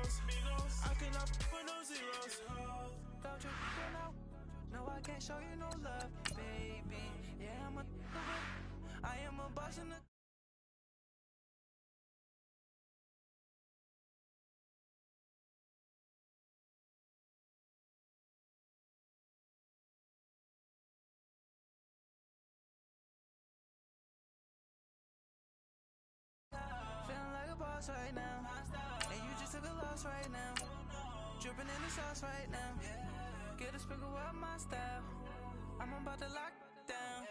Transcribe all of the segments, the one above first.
I cannot put no zeros. Don't you know? No, I can't show you no love, baby. Yeah, I am a boss in the. Feeling like a boss right now, and you just took a loss right now. Dripping in the sauce right now. Get a sprinkle up my style. I'm about to lock down.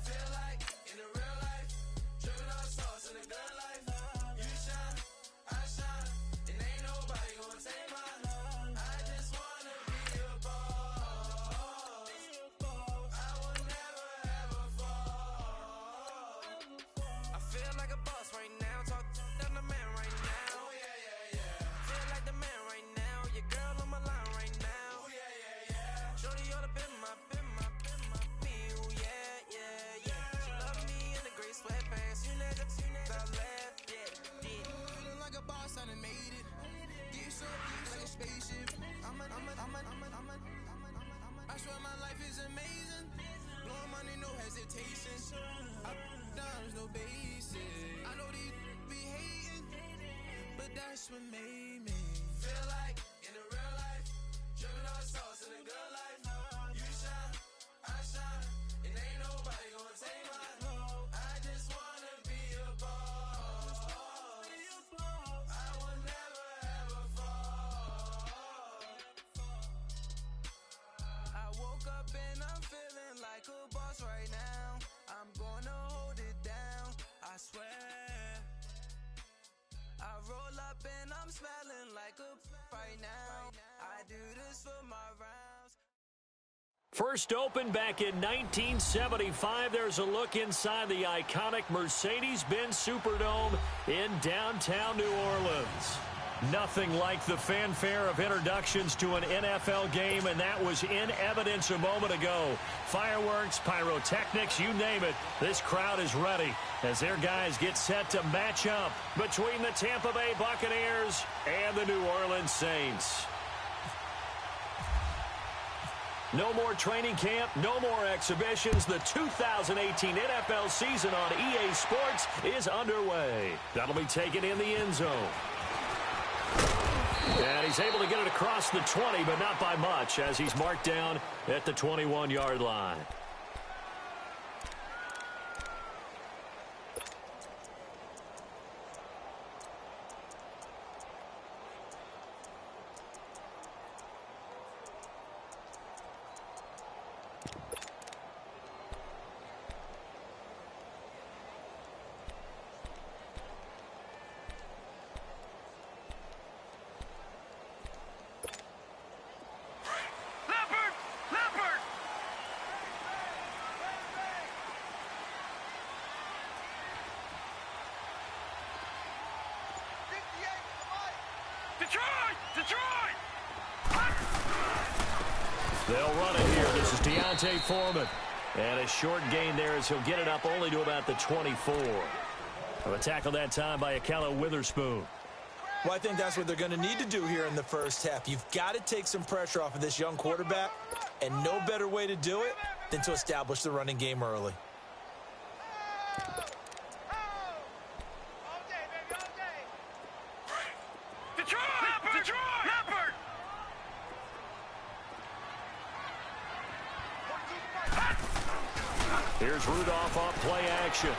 Feel like in the real life, dripping on sauce in the good life. You shine, I shine, and ain't nobody gonna take my love. I just wanna be a boss. I will never ever fall. I feel like a boss right now. Talk to the man right now. Oh yeah, yeah, yeah. Feel like the man right now. Your girl on my line right now. Oh yeah, yeah, yeah. Shorty ought to been my feel, yeah, yeah, yeah. She love me in the gray sweatpants. You never left, yeah, did. Feeling like a boss, I done made it. Get so deep like a spaceship. I swear my life is amazing. Blowing money, no hesitation. Up, downs, no basic. I know these be hating, but that's what made me feel like in the real life, dripping on sauce in the good life. You shine, I shine, and ain't nobody gonna take my love. I just wanna be a boss. I will never ever fall. I woke up and I'm feeling like a boss right now. I'm gonna hold it down, I swear. I roll up and I'm smelling like a right now. I do this for my rounds. First opened back in 1975. There's a look inside the iconic Mercedes-Benz Superdome in downtown New Orleans. Nothing like the fanfare of introductions to an NFL game, and that was in evidence a moment ago. Fireworks, pyrotechnics, you name it. This crowd is ready as their guys get set to match up between the Tampa Bay Buccaneers and the New Orleans Saints. No more training camp, no more exhibitions. The 2018 NFL season on EA Sports is underway. That'll be taken in the end zone. And he's able to get it across the 20, but not by much, as he's marked down at the 21-yard line. Detroit! They'll run it here. This is Deontay Foreman. And a short gain there as he'll get it up only to about the 24. A tackle that time by Akello Witherspoon. Well, I think that's what they're going to need to do here in the first half. You've got to take some pressure off of this young quarterback, and no better way to do it than to establish the running game early. Here's Rudolph off play action.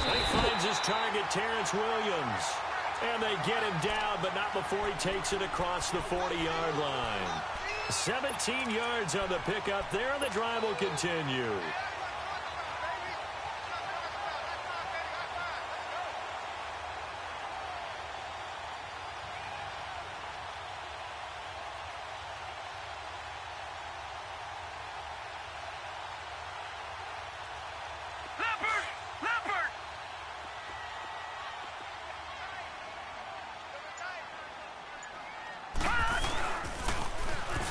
And he finds his target, Terrence Williams. And they get him down, but not before he takes it across the 40-yard line. 17 yards on the pickup there, and the drive will continue.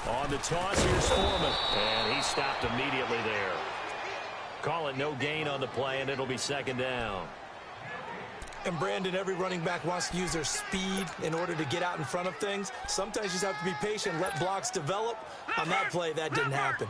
On the toss, here's Foreman. And he stopped immediately there. Call it no gain on the play, and it'll be second down. And Brandon, every running back wants to use their speed in order to get out in front of things. Sometimes you just have to be patient, let blocks develop. On that play, that didn't happen.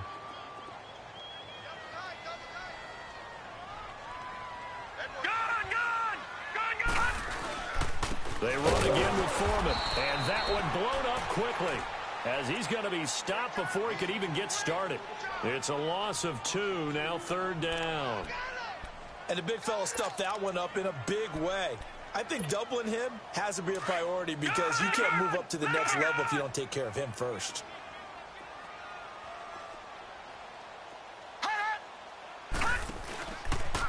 They run again with Foreman, and that one blown up quickly as he's going to be stopped before he could even get started. It's a loss of 2, now 3rd down. And the big fella stuffed that one up in a big way. I think doubling him has to be a priority because you can't move up to the next level if you don't take care of him first.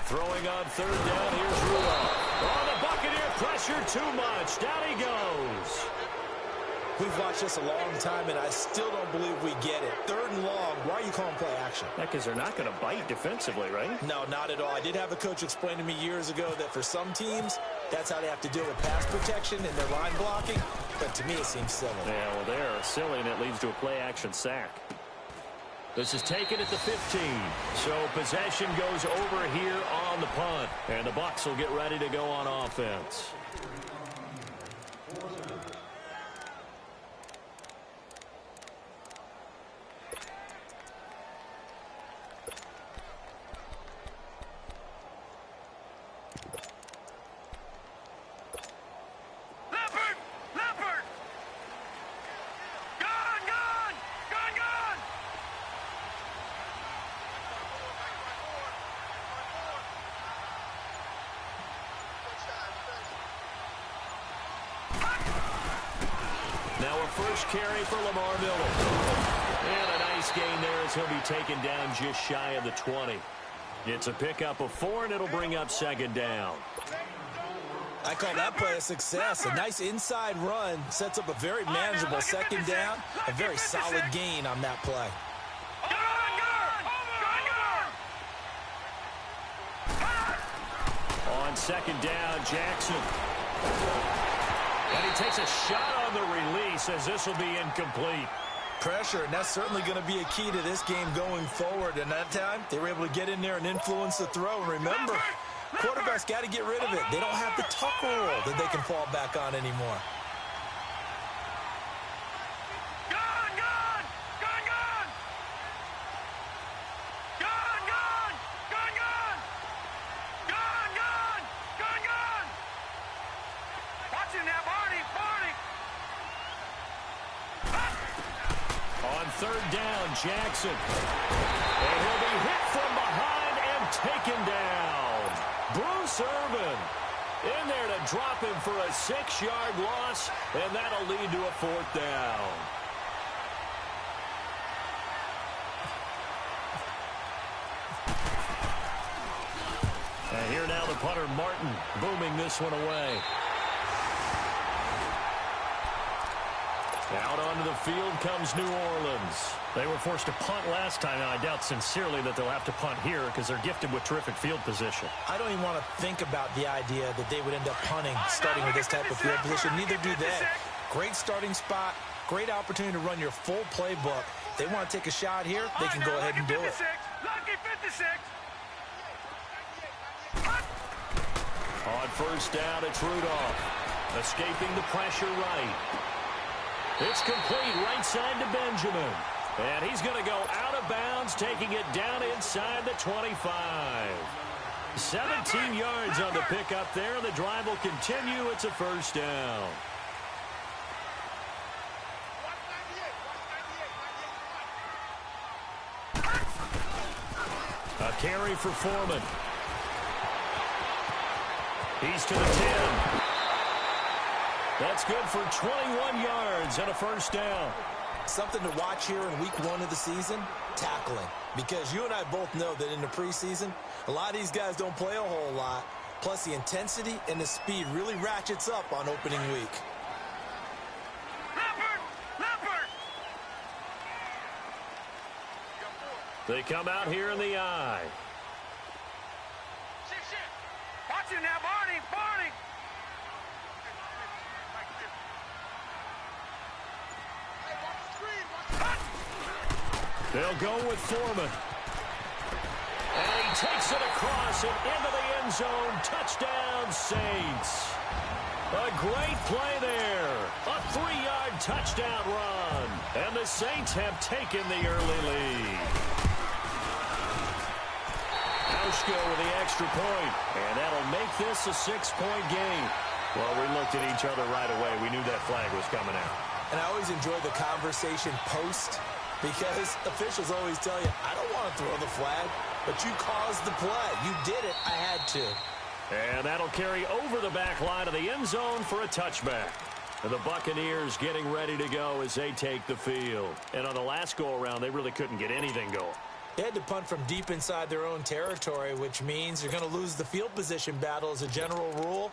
Throwing on 3rd down, here's Rudolph. Oh, the Buccaneer pressure too much. Down he goes. We've watched this a long time, and I still don't believe we get it. 3rd and long, why are you calling play action? Yeah, because they're not going to bite defensively, right? No, not at all. I did have a coach explain to me years ago that for some teams, that's how they have to deal with pass protection and their line blocking. But to me, it seems silly. Yeah, well, they're silly, and it leads to a play-action sack. This is taken at the 15. So possession goes over here on the punt. And the Bucs will get ready to go on offense. First carry for Lamar Miller. And a nice gain there as he'll be taken down just shy of the 20. It's a pickup of 4, and it'll bring up 2nd down. I call that play a success. A nice inside run sets up a very manageable 2nd down. A very solid gain on that play. On 2nd down, Jackson. And he takes a shot on the release as this will be incomplete. Pressure, and that's certainly going to be a key to this game going forward. And that time, they were able to get in there and influence the throw. And remember, quarterbacks got to get rid of it. They don't have the tuck rule that they can fall back on anymore. On 3rd down, Jackson. And he'll be hit from behind and taken down. Bruce Irvin in there to drop him for a 6-yard loss, and that'll lead to a 4th down. And here now the punter, Martin, booming this one away. Out onto the field comes New Orleans. They were forced to punt last time, and I doubt sincerely that they'll have to punt here because they're gifted with terrific field position. I don't even want to think about the idea that they would end up punting starting with this type of field position. Neither do they. Great starting spot, great opportunity to run your full playbook. If they want to take a shot here, they can go ahead and do it. Lucky 56. On 1st down, it's Rudolph. Escaping the pressure right. It's complete right side to Benjamin. And he's going to go out of bounds, taking it down inside the 25. 17 yards on the pickup there. The drive will continue. It's a 1st down. A carry for Foreman. He's to the 10. That's good for 21 yards and a 1st down. Something to watch here in week 1 of the season, tackling. Because you and I both know that in the preseason, a lot of these guys don't play a whole lot. Plus, the intensity and the speed really ratchets up on opening week. They come out here in the eye. Watch him now, Barney. They'll go with Foreman. And he takes it across and into the end zone. Touchdown, Saints. A great play there. A 3-yard touchdown run. And the Saints have taken the early lead. Hauschka with the extra point. And that'll make this a 6-point game. Well, we looked at each other right away. We knew that flag was coming out. And I always enjoy the conversation post because officials always tell you, I don't want to throw the flag, but you caused the play. You did it. I had to. And that'll carry over the back line of the end zone for a touchback. And the Buccaneers getting ready to go as they take the field. And on the last go-around, they really couldn't get anything going. They had to punt from deep inside their own territory, which means they're going to lose the field position battle as a general rule.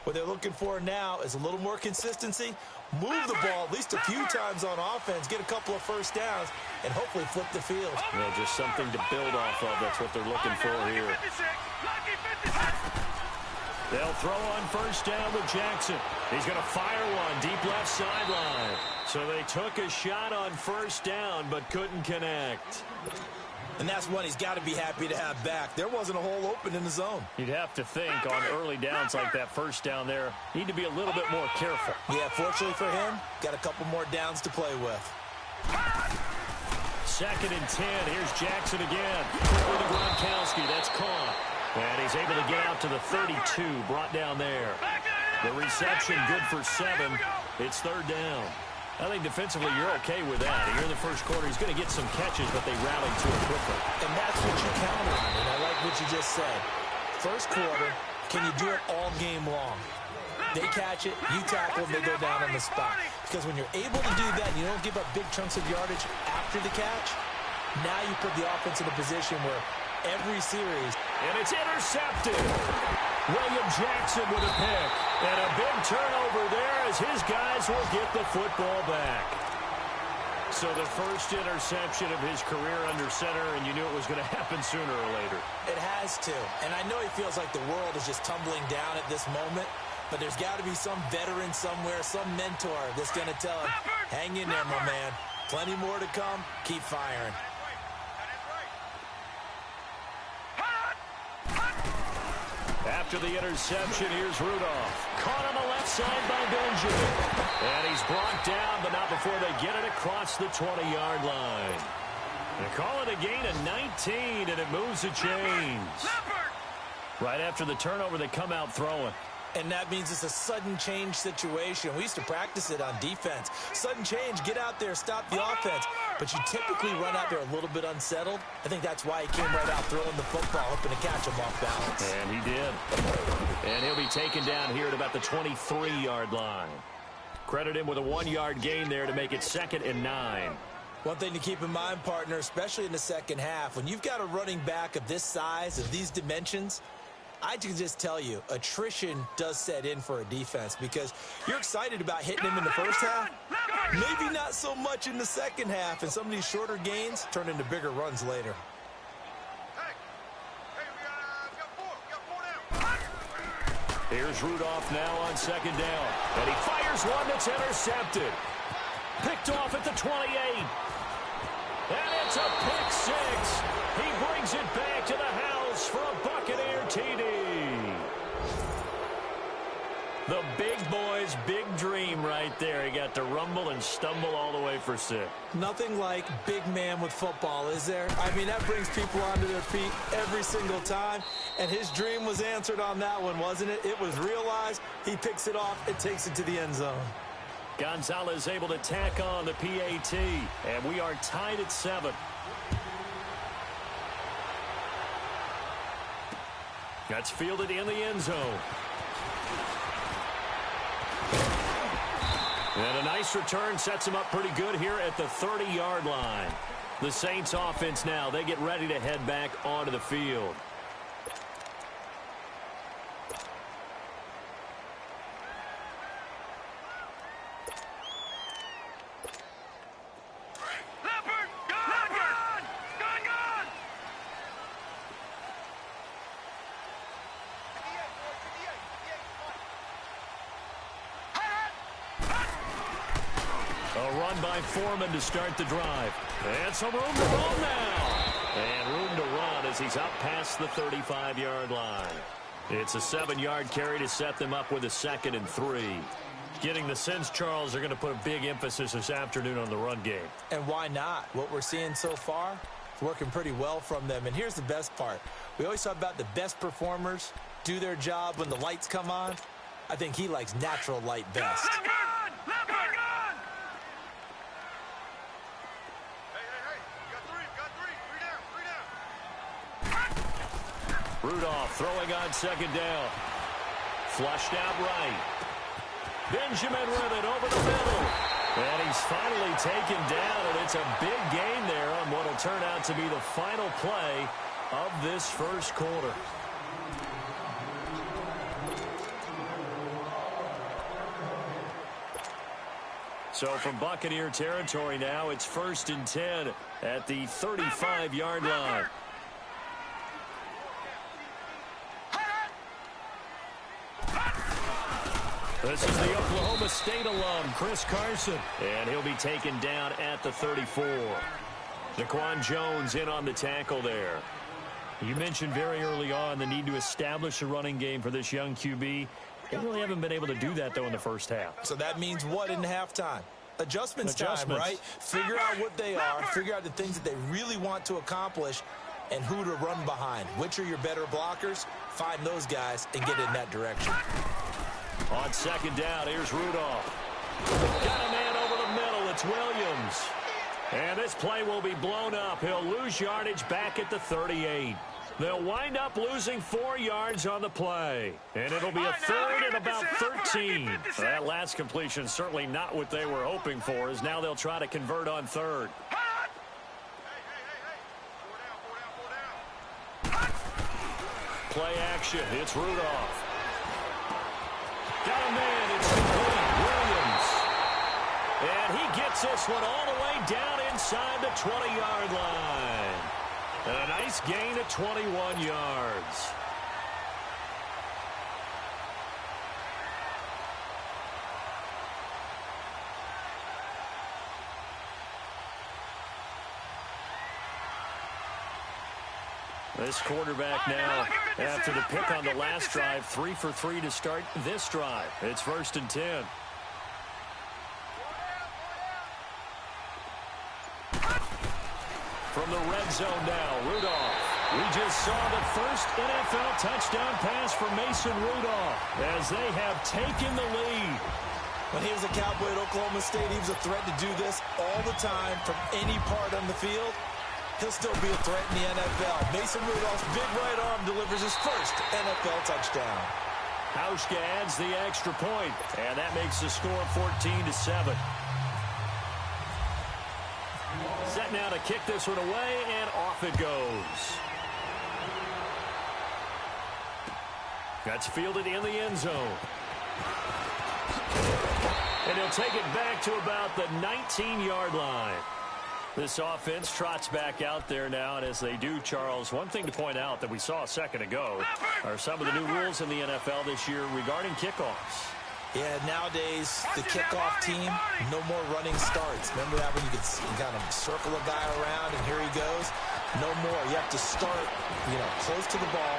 What they're looking for now is a little more consistency, move the ball at least a few times on offense, get a couple of first downs, and hopefully flip the field. Well, just something to build off of. That's what they're looking for here. They'll throw on first down with Jackson. He's going to fire one deep left sideline. So they took a shot on first down but couldn't connect. And that's one he's got to be happy to have back. There wasn't a hole open in the zone. You'd have to think on early downs like that first down there, need to be a little bit more careful. Yeah, fortunately for him, got a couple more downs to play with. 2nd and 10. Here's Jackson again. Quickly to Gronkowski. That's caught. And he's able to get out to the 32. Brought down there. The reception good for 7. It's 3rd down. I think defensively you're okay with that. Here in the first quarter, he's going to get some catches, but they rallied to it quickly. And that's what you count on, and I like what you just said. First quarter, can you do it all game long? They catch it, you tackle them, they go down on the spot. Because when you're able to do that and you don't give up big chunks of yardage after the catch, now you put the offense in a position where every series. And it's intercepted. William Jackson with a pick. And a big turnover there as his guys will get the football back. So the first interception of his career under center, and you knew it was going to happen sooner or later. It has to. And I know he feels like the world is just tumbling down at this moment, but there's got to be some veteran somewhere, some mentor that's going to tell him, hang in there, my man. Plenty more to come. Keep firing. After the interception, here's Rudolph. Caught on the left side by Benjamin. And he's brought down, but not before they get it across the 20-yard line. They call it a gain of 19, and it moves the chains. Right after the turnover, they come out throwing. And that means it's a sudden change situation. We used to practice it on defense. Sudden change, get out there, stop the offense. But you typically run out there a little bit unsettled. I think that's why he came right out throwing the football, hoping to catch him off balance. And he did. And he'll be taken down here at about the 23-yard line. Credit him with a 1-yard gain there to make it 2nd and 9. One thing to keep in mind, partner, especially in the second half, when you've got a running back of this size, of these dimensions, I can just tell you, attrition does set in for a defense because you're excited about hitting him in the first half. Maybe not so much in the second half, and some of these shorter gains turn into bigger runs later. Here's Rudolph now on 2nd down. And he fires one that's intercepted. Picked off at the 28. And it's a pick 6. He brings it back to the house for a Buccaneer TD. The big boy's big dream right there. He got to rumble and stumble all the way for 6. Nothing like big man with football, is there? I mean, that brings people onto their feet every single time. And his dream was answered on that one, wasn't it? It was realized. He picks it off and takes it to the end zone. Gonzalez able to tack on the PAT. And we are tied at 7. That's fielded in the end zone. And a nice return sets him up pretty good here at the 30-yard line. The Saints offense now, they get ready to head back onto the field. By Foreman to start the drive. And some room to run now. And room to run as he's up past the 35-yard line. It's a 7-yard carry to set them up with a 2nd and 3. Getting the sense, Charles, they're going to put a big emphasis this afternoon on the run game. And why not? What we're seeing so far is working pretty well from them. And here's the best part. We always talk about the best performers do their job when the lights come on. I think he likes natural light best. Rudolph throwing on 2nd down. Flushed out right. Benjamin with it over the middle. And he's finally taken down, and it's a big gain there on what will turn out to be the final play of this first quarter. So from Buccaneer territory now, it's 1st and 10 at the 35-yard line. This is the Oklahoma State alum, Chris Carson. And he'll be taken down at the 34. Daquan Jones in on the tackle there. You mentioned very early on the need to establish a running game for this young QB. They really haven't been able to do that, though, in the first half. So that means what in halftime? Adjustments time, right? Figure out what they are, figure out the things that they really want to accomplish, and who to run behind. Which are your better blockers? Find those guys and get in that direction. On 2nd down, here's Rudolph. Got a man over the middle. It's Williams. And this play will be blown up. He'll lose yardage back at the 38. They'll wind up losing 4 yards on the play. And it'll be a 3rd and about 13. That last completion certainly not what they were hoping for, as now they'll try to convert on 3rd. Play action. It's Rudolph. Got a man. It's complete. Williams. And he gets this one all the way down inside the 20-yard line. And a nice gain of 21 yards. This quarterback now, after the pick on the last drive, 3 for 3 to start this drive. It's 1st and 10. From the red zone now, Rudolph. We just saw the first NFL touchdown pass for Mason Rudolph as they have taken the lead. When he was a Cowboy at Oklahoma State, he was a threat to do this all the time from any part on the field. He'll still be a threat in the NFL. Mason Rudolph's big right arm delivers his first NFL touchdown. Hauschka adds the extra point, and that makes the score 14-7. Set now to kick this one away, and off it goes. That's fielded in the end zone. And he'll take it back to about the 19-yard line. This offense trots back out there now, and as they do, Charles, one thing to point out that we saw a second ago are some of the new rules in the NFL this year regarding kickoffs. Yeah, nowadays, the kickoff team, no more running starts. Remember that when you could kind of circle a guy around and here he goes? No more. You have to start, close to the ball.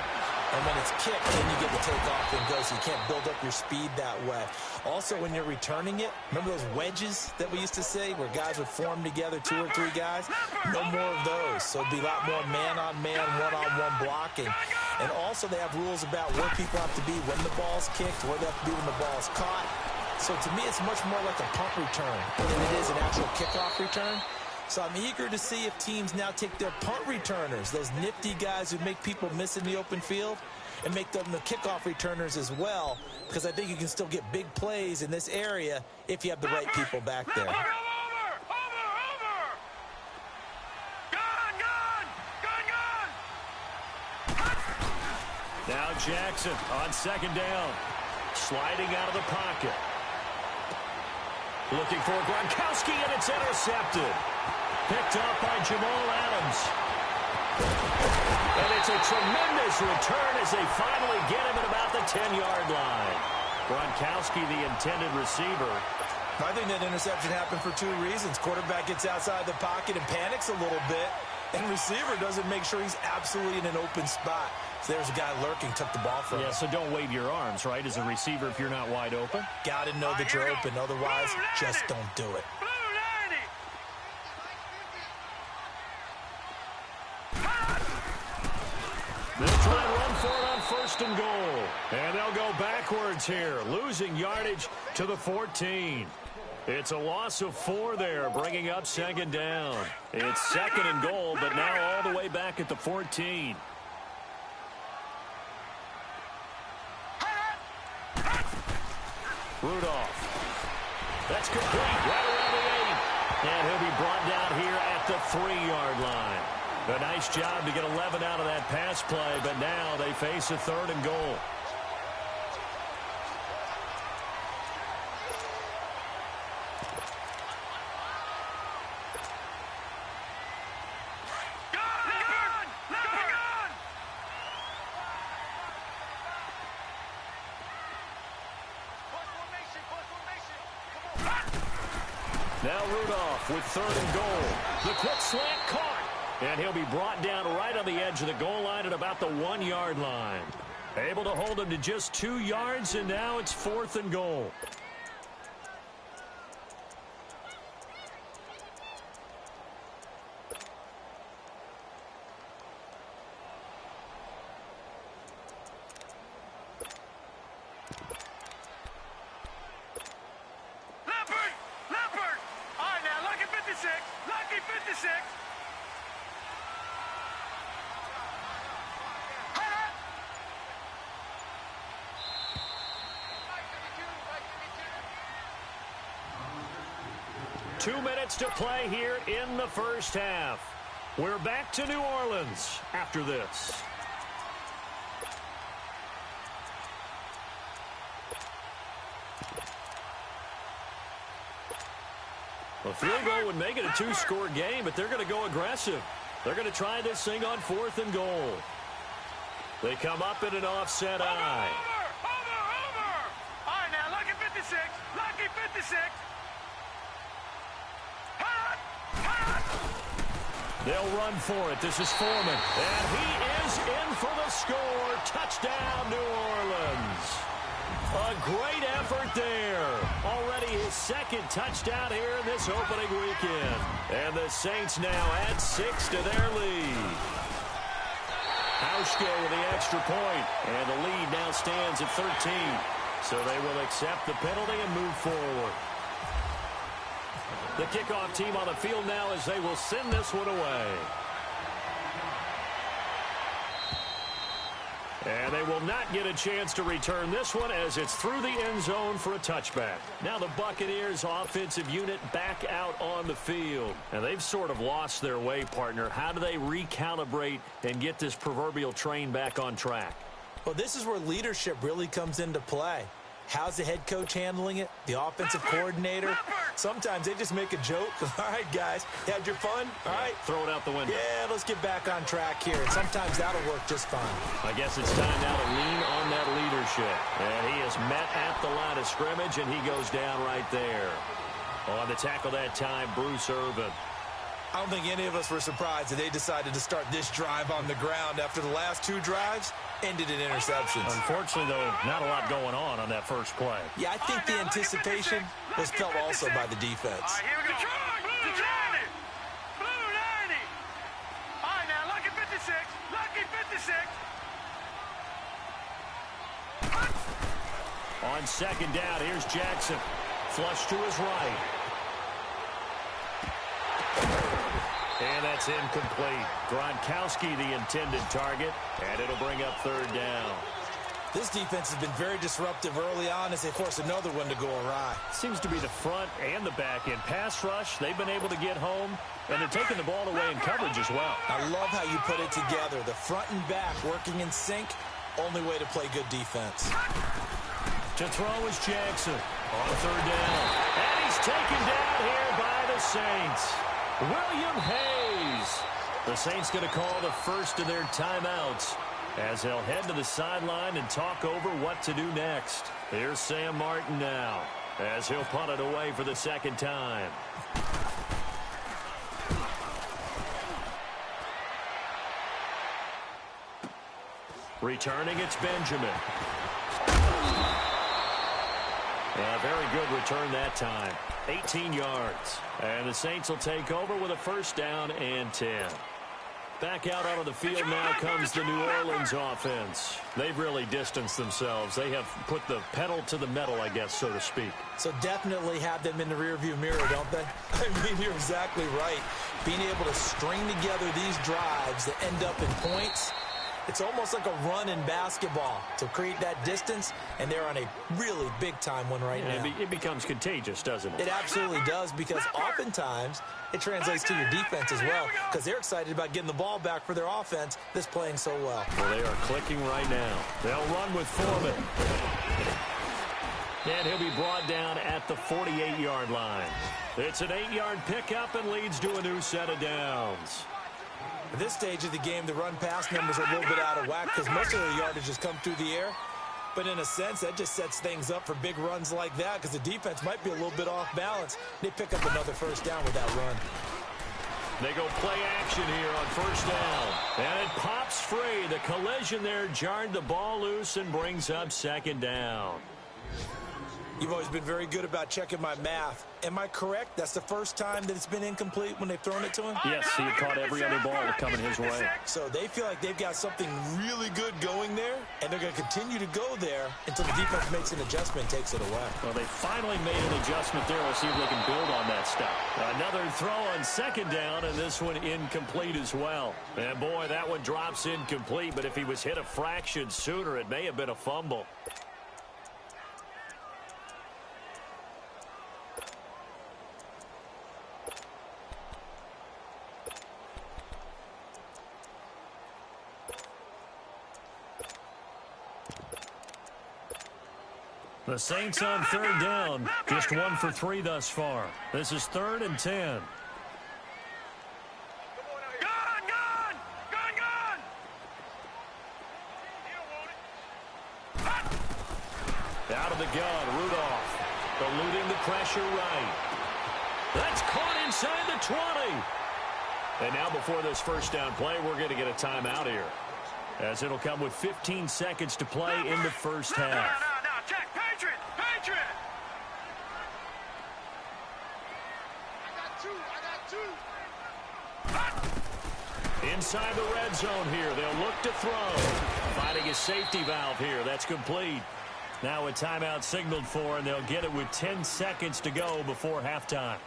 And when it's kicked, then you get the takeoff and go, so you can't build up your speed that way. Also, when you're returning it, remember those wedges that we used to say where guys would form together, 2 or 3 guys? No more of those. So it'd be a lot more man-on-man, one-on-one blocking. And also they have rules about where people have to be when the ball's kicked, where they have to be when the ball's caught. So to me, it's much more like a punt return than it is an actual kickoff return. So I'm eager to see if teams now take their punt returners, those nifty guys who make people miss in the open field, and make them the kickoff returners as well, because I think you can still get big plays in this area if you have the right people back there. Now Jackson on 2nd down, sliding out of the pocket. Looking for Gronkowski, and it's intercepted. Picked up by Jamal Adams. And it's a tremendous return as they finally get him at about the 10-yard line. Gronkowski, the intended receiver. I think that interception happened for 2 reasons. Quarterback gets outside the pocket and panics a little bit. And receiver doesn't make sure he's absolutely in an open spot. So there's a guy lurking, took the ball from him. Yeah, so don't wave your arms, right, as a receiver if you're not wide open. Got to know that you're open. Otherwise, just don't do it. They'll try and run for it on 1st and goal. And they'll go backwards here, losing yardage to the 14. It's a loss of 4 there, bringing up 2nd down. It's 2nd and goal, but now all the way back at the 14. Rudolph. That's complete right around the 8. And he'll be brought down here at the 3-yard line. A nice job to get 11 out of that pass play, but now they face a 3rd and goal. Now Rudolph with 3rd and goal. The quick slant caught. And he'll be brought down right on the edge of the goal line at about the 1-yard line. Able to hold him to just 2 yards, and now it's 4th and goal. Leopard! All right, now, lucky 56. Lucky 56. Two minutes to play here in the first half. We're back to New Orleans after this. A field goal would make it a 2-score game, but they're going to go aggressive. They're going to try this thing on 4th and goal. They come up in an offset eye. Over! All right, now, lucky 56. Lucky 56. They'll run for it. This is Foreman. And he is in for the score. Touchdown, New Orleans. A great effort there. Already his 2nd touchdown here in this opening weekend. And the Saints now add 6 to their lead. Hauschka with the extra point. And the lead now stands at 13. So they will accept the penalty and move forward. The kickoff team on the field now as they will send this one away. And they will not get a chance to return this one as it's through the end zone for a touchback. Now the Buccaneers offensive unit back out on the field. And they've sort of lost their way, partner. How do they recalibrate and get this proverbial train back on track? Well, this is where leadership really comes into play. How's the head coach handling it? The offensive coordinator? Sometimes they just make a joke. All right, guys, you had your fun? All right. Throw it out the window. Yeah, let's get back on track here. And sometimes that'll work just fine. I guess it's time now to lean on that leadership. And he is met at the line of scrimmage, and he goes down right there. On the tackle that time, Bruce Irvin. I don't think any of us were surprised that they decided to start this drive on the ground after the last 2 drives ended in interceptions. Unfortunately, though, not a lot going on that first play. Yeah, I think the anticipation was felt also by the defense. All right, here we go. Detroit! Blue 90! All right, now, lucky 56. Lucky 56. On 2nd down, here's Jackson. Flush to his right. And that's incomplete. Gronkowski the intended target, and it'll bring up 3rd down. This defense has been very disruptive early on as they force another one to go awry. Seems to be the front and the back end. Pass rush, they've been able to get home, and they're taking the ball away in coverage as well. I love how you put it together. The front and back working in sync, only way to play good defense. To throw is Jackson on 3rd down. And he's taken down here by the Saints. William Hayes. The Saints going to call the first of their timeouts as they'll head to the sideline and talk over what to do next. Here's Sam Martin now as he'll punt it away for the 2nd time. Returning, it's Benjamin. A very good return that time. 18 yards. And the Saints will take over with a first down and 10. Back out onto the field now comes the New Orleans offense. They've really distanced themselves. They have put the pedal to the metal, I guess, so to speak. So definitely have them in the rearview mirror, don't they? I mean, you're exactly right. Being able to string together these drives that end up in points, it's almost like a run in basketball to create that distance, and they're on a really big-time one right now. It becomes contagious, doesn't it? It absolutely does, because oftentimes it translates to your defense as well, because they're excited about getting the ball back for their offense that's playing so well. Well, they are clicking right now. They'll run with Foreman. And he'll be brought down at the 48-yard line. It's an 8-yard pickup and leads to a new set of downs. At this stage of the game, the run-pass numbers are a little bit out of whack because most of the yardage has come through the air. But in a sense, that just sets things up for big runs like that because the defense might be a little bit off balance. They pick up another first down with that run. They go play action here on first down. And it pops free. The collision there jarred the ball loose and brings up second down. You've always been very good about checking my math. Am I correct? That's the first time that it's been incomplete when they've thrown it to him? Yes, he had caught every other ball coming his way. So they feel like they've got something really good going there, and they're going to continue to go there until the defense makes an adjustment and takes it away. Well, they finally made an adjustment there. We'll see if they can build on that stuff. Another throw on second down, and this one incomplete as well. And, boy, that one drops incomplete, but if he was hit a fraction sooner, it may have been a fumble. The Saints on third down, just 1 for 3 thus far. This is 3rd and 10. Out of the gun, Rudolph, eluding the pressure right. That's caught inside the 20. And now before this first down play, we're going to get a timeout here, as it'll come with 15 seconds to play in the first half. Check, Patriot! Patriot! I got two. Inside the red zone here, they'll look to throw. Finding a safety valve here, that's complete. Now a timeout signaled for, and they'll get it with 10 seconds to go before halftime.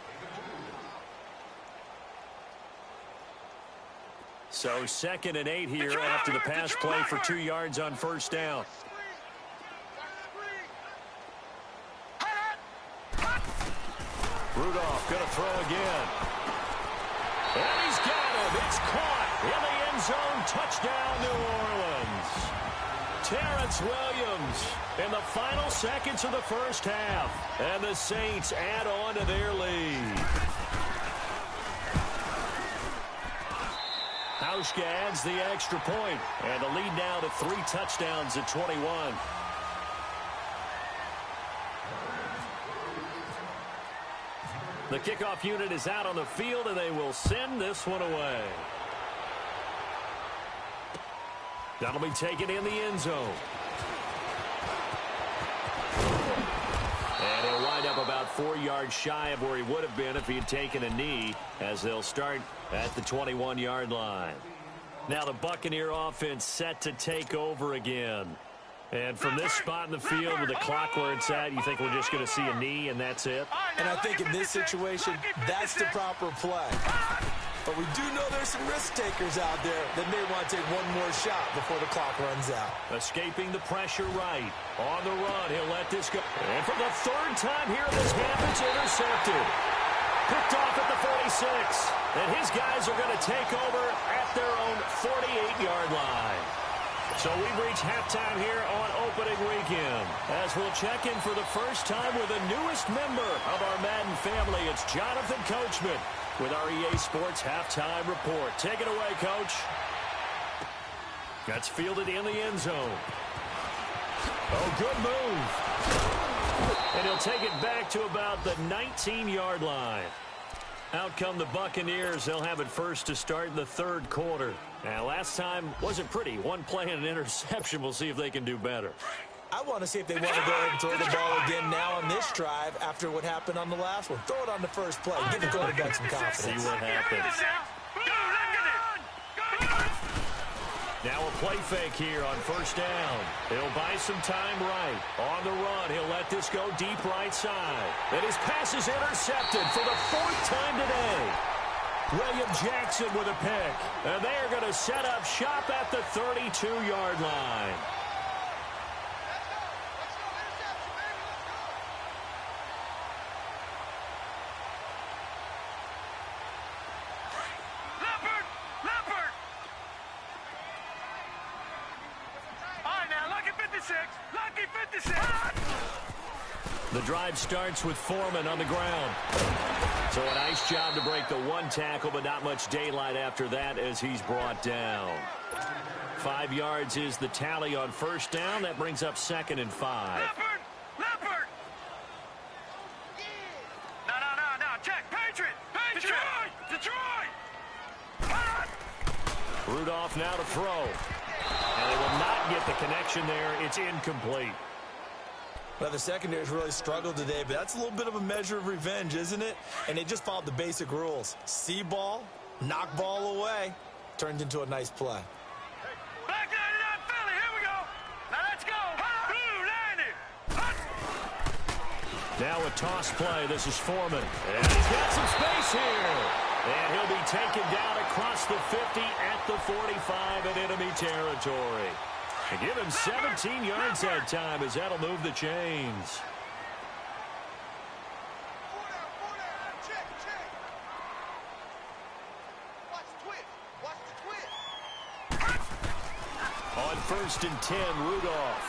So 2nd and 8 here after the pass play for 2 yards on first down. Rudolph going to throw again. And he's got him. It's caught in the end zone. Touchdown, New Orleans. Terrence Williams in the final seconds of the first half. And the Saints add on to their lead. Hauschka adds the extra point. And the lead now to 3 touchdowns at 21. The kickoff unit is out on the field, and they will send this one away. That'll be taken in the end zone. And he'll wind up about 4 yards shy of where he would have been if he had taken a knee, as they'll start at the 21-yard line. Now the Buccaneer offense set to take over again. And from this spot in the field with the clock where it's at, you think we're just going to see a knee and that's it? And I think in this situation, that's the proper play. But we do know there's some risk takers out there that may want to take one more shot before the clock runs out. Escaping the pressure right. On the run, he'll let this go. And for the 3rd time here this half, it's intercepted. Picked off at the 46. And his guys are going to take over at their own 48-yard line. So we've reached halftime here on opening weekend, as we'll check in for the first time with the newest member of our Madden family. It's Jonathan Coachman with our EA Sports Halftime Report. Take it away, Coach. That's fielded in the end zone. Oh, good move. And he'll take it back to about the 19-yard line. Out come the Buccaneers. They'll have it first to start the third quarter. Now, last time wasn't pretty. One play and an interception. We'll see if they can do better. I want to see if they want to go ahead and throw the ball again now on this drive after what happened on the last one. Throw it on the first play. Give the quarterback some confidence. See what happens. Now a play fake here on first down. He'll buy some time right. On the run, he'll let this go deep right side. And his pass is intercepted for the fourth time today. William Jackson with a pick. And they are going to set up shop at the 32-yard line. The drive starts with Foreman on the ground. So a nice job to break the one tackle, but not much daylight after that as he's brought down. 5 yards is the tally on first down. That brings up 2nd and 5. Leopard! No. Check. Patriot! Detroit! Rudolph now to throw. And they will not get the connection there. It's incomplete. Well, the secondary's really struggled today, but that's a little bit of a measure of revenge, isn't it? And they just followed the basic rules. See ball, knock ball away. Turned into a nice play. Back 99 Philly, here we go. Now let's go. Blue 90. Now a toss play. This is Foreman. And he's got some space here. And he'll be taken down across the 50 at the 45 in enemy territory. And give him 17 yards that time as that'll move the chains. On 1st and 10, Rudolph.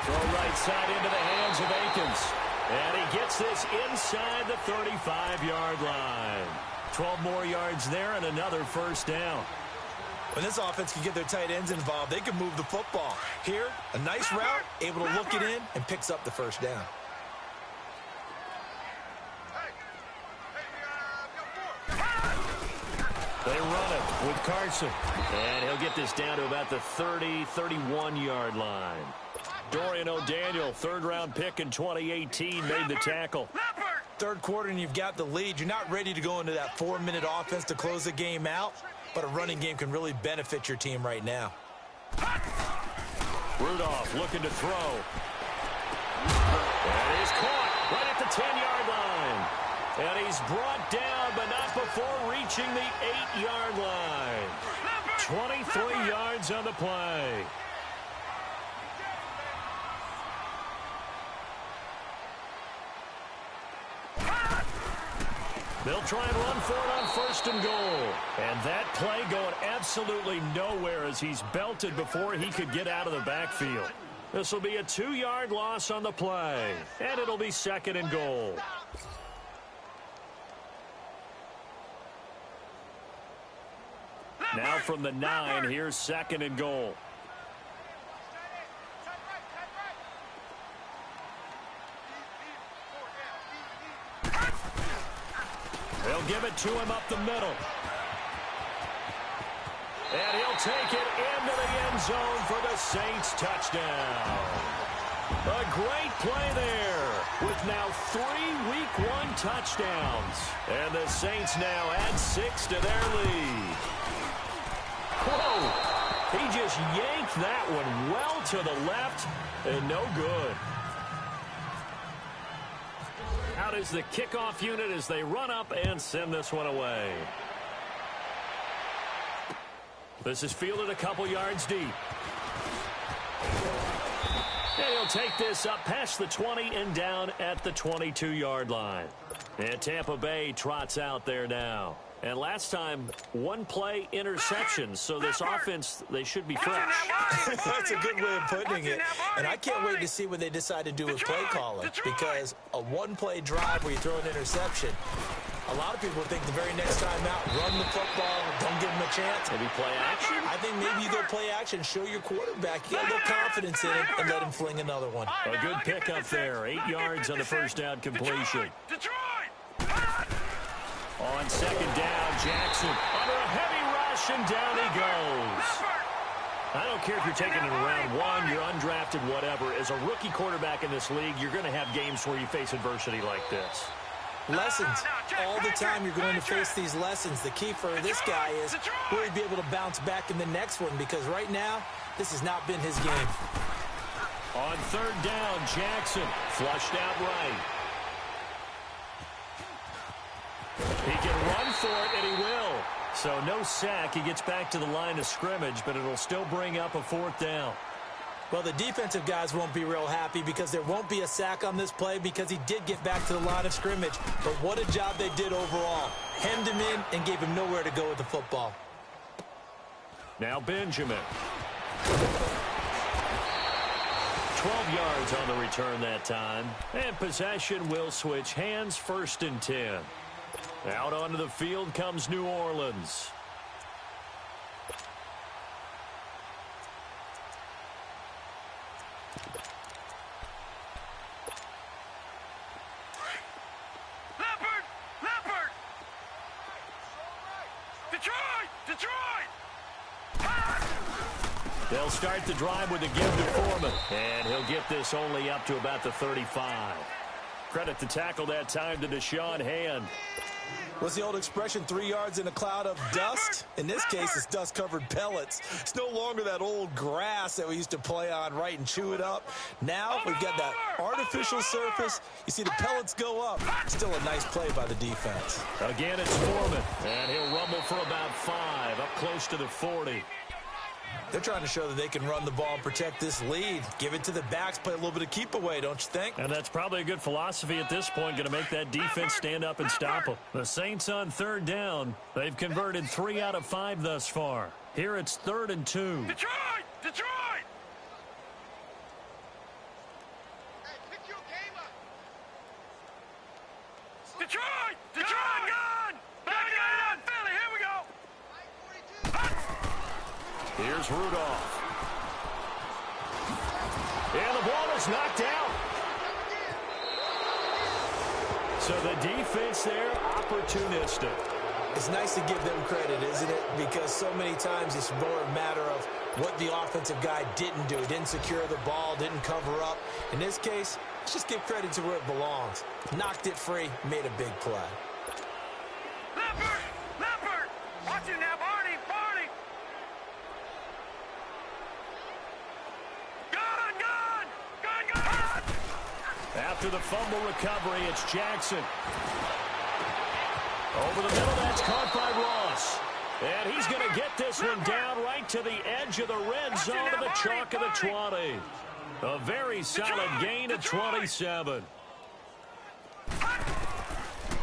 Throw right side into the hands of Akins. And he gets this inside the 35-yard line. 12 more yards there and another first down. When this offense can get their tight ends involved, they can move the football. Here, a nice route, able to look it in, and picks up the first down. They run it with Carson. And he'll get this down to about the 30, 31-yard line. Dorian O'Daniel, third-round pick in 2018, made the tackle. Third quarter and you've got the lead. You're not ready to go into that 4-minute offense to close the game out. But a running game can really benefit your team right now. Rudolph looking to throw. And he's caught right at the 10-yard line. And he's brought down, but not before reaching the 8-yard line. 23 yards on the play. They'll try and run for it on 1st and goal. And that play going absolutely nowhere as he's belted before he could get out of the backfield. This will be a 2-yard loss on the play. And it'll be 2nd and goal. Now from the 9, here's 2nd and goal. They'll give it to him up the middle. And he'll take it into the end zone for the Saints touchdown. A great play there with now 3 Week 1 touchdowns. And the Saints now add 6 to their lead. Whoa! He just yanked that one well to the left and no good. Out is the kickoff unit as they run up and send this one away. This is fielded a couple yards deep. And he'll take this up past the 20 and down at the 22-yard line. And Tampa Bay trots out there now. And last time, 1 play interception, so this offense, they should be fresh. That's a good way of putting it. And I can't wait to see what they decide to do with play calling, because a 1-play drive where you throw an interception, a lot of people think the very next time out, run the football, don't give them a chance. Maybe play action? I think maybe you go play action, show your quarterback, you got a little confidence in him, and let him fling another one. A good pickup there, 8 yards on the first down completion. On second down, Jackson under a heavy rush, and down he goes. I don't care if you're taking it in round one, you're undrafted, whatever. As a rookie quarterback in this league, you're going to have games where you face adversity like this. Lessons. All the time you're going to face these lessons. The key for this guy is will he be able to bounce back in the next one, because right now, this has not been his game. On third down, Jackson flushed out right. He can run for it, and he will. So no sack. He gets back to the line of scrimmage, but it'll still bring up a fourth down. Well, the defensive guys won't be real happy because there won't be a sack on this play because he did get back to the line of scrimmage. But what a job they did overall. Hemmed him in and gave him nowhere to go with the football. Now Benjamin. 12 yards on the return that time. And possession will switch hands, 1st and 10. Out onto the field comes New Orleans. Leopard! Detroit! They'll start the drive with a give to Foreman. And he'll get this only up to about the 35. Credit the tackle that time to Deshaun Hand. What's the old expression, 3 yards in a cloud of dust? In this case, it's dust-covered pellets. It's no longer that old grass that we used to play on, right, and chew it up. Now we've got that artificial surface. You see the pellets go up. Still a nice play by the defense. Again, it's Foreman. And he'll rumble for about 5, up close to the 40. They're trying to show that they can run the ball and protect this lead. Give it to the backs, play a little bit of keep away, don't you think? And that's probably a good philosophy at this point, going to make that defense stand up and stop them. The Saints on third down. They've converted 3 out of 5 thus far. Here it's 3rd and 2. Detroit! Hey, pick your game up. Detroit! Gun! Back it up, Philly, here we go. Here's Rudolph. And the ball is knocked out. So the defense there, opportunistic. It's nice to give them credit, isn't it? Because so many times it's more a matter of what the offensive guy didn't do. He didn't secure the ball, didn't cover up. In this case, let's just give credit to where it belongs. Knocked it free, made a big play. Leopard! Watch it now, Barney! Gun! After the fumble recovery, it's Jackson. Over the middle, that's caught by Ross. And he's going to get this one down right to the edge of the red zone of the chalk of the 20. A very solid gain of 27.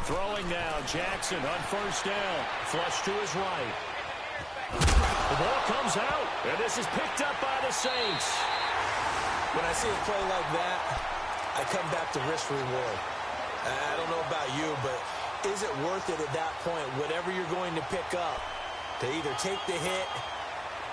Throwing now, Jackson on 1st down. Flush to his right. The ball comes out, and this is picked up by the Saints. When I see a play like that, I come back to risk reward. I don't know about you, but is it worth it at that point, whatever you're going to pick up, to either take the hit,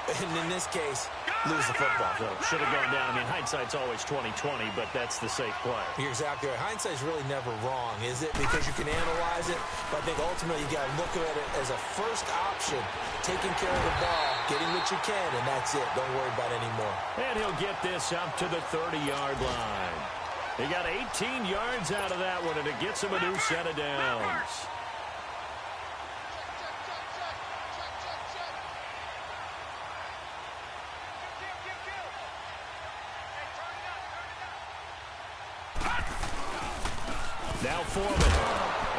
and in this case, lose the football? So should have gone down. I mean, hindsight's always 20/20, but that's the safe play. You're exactly right. Hindsight's really never wrong, is it? Because you can analyze it, but I think ultimately you got to look at it as a first option, taking care of the ball, getting what you can, and that's it. Don't worry about it anymore. And he'll get this up to the 30-yard line. He got 18 yards out of that one, and it gets him a new set of downs. Now Foreman.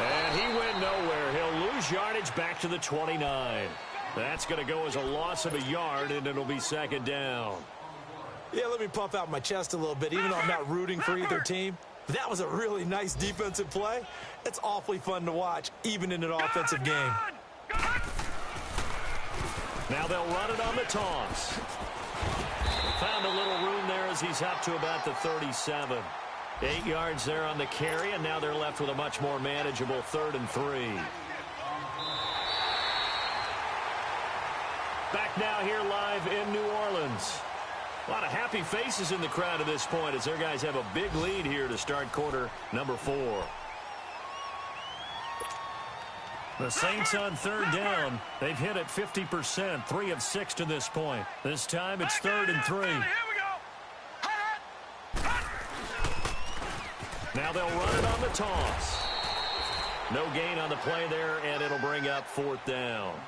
And he went nowhere. He'll lose yardage back to the 29. That's going to go as a loss of a yard, and it'll be 2nd down. Yeah, let me puff out my chest a little bit, even though I'm not rooting for either team. That was a really nice defensive play. It's awfully fun to watch, even in an offensive game. Now they'll run it on the toss. Found a little room there as he's up to about the 37. 8 yards there on the carry, and now they're left with a much more manageable 3rd and 3. Back now here live in New Orleans. A lot of happy faces in the crowd at this point as their guys have a big lead here to start quarter number 4. The Saints on third down. They've hit it 50%, 3 of 6 to this point. This time it's 3rd and 3. Here we go. Now they'll run it on the toss. No gain on the play there, and it'll bring up 4th down.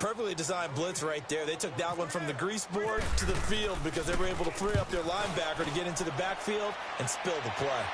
Perfectly designed blitz right there. They took that one from the grease board to the field because they were able to free up their linebacker to get into the backfield and spill the play.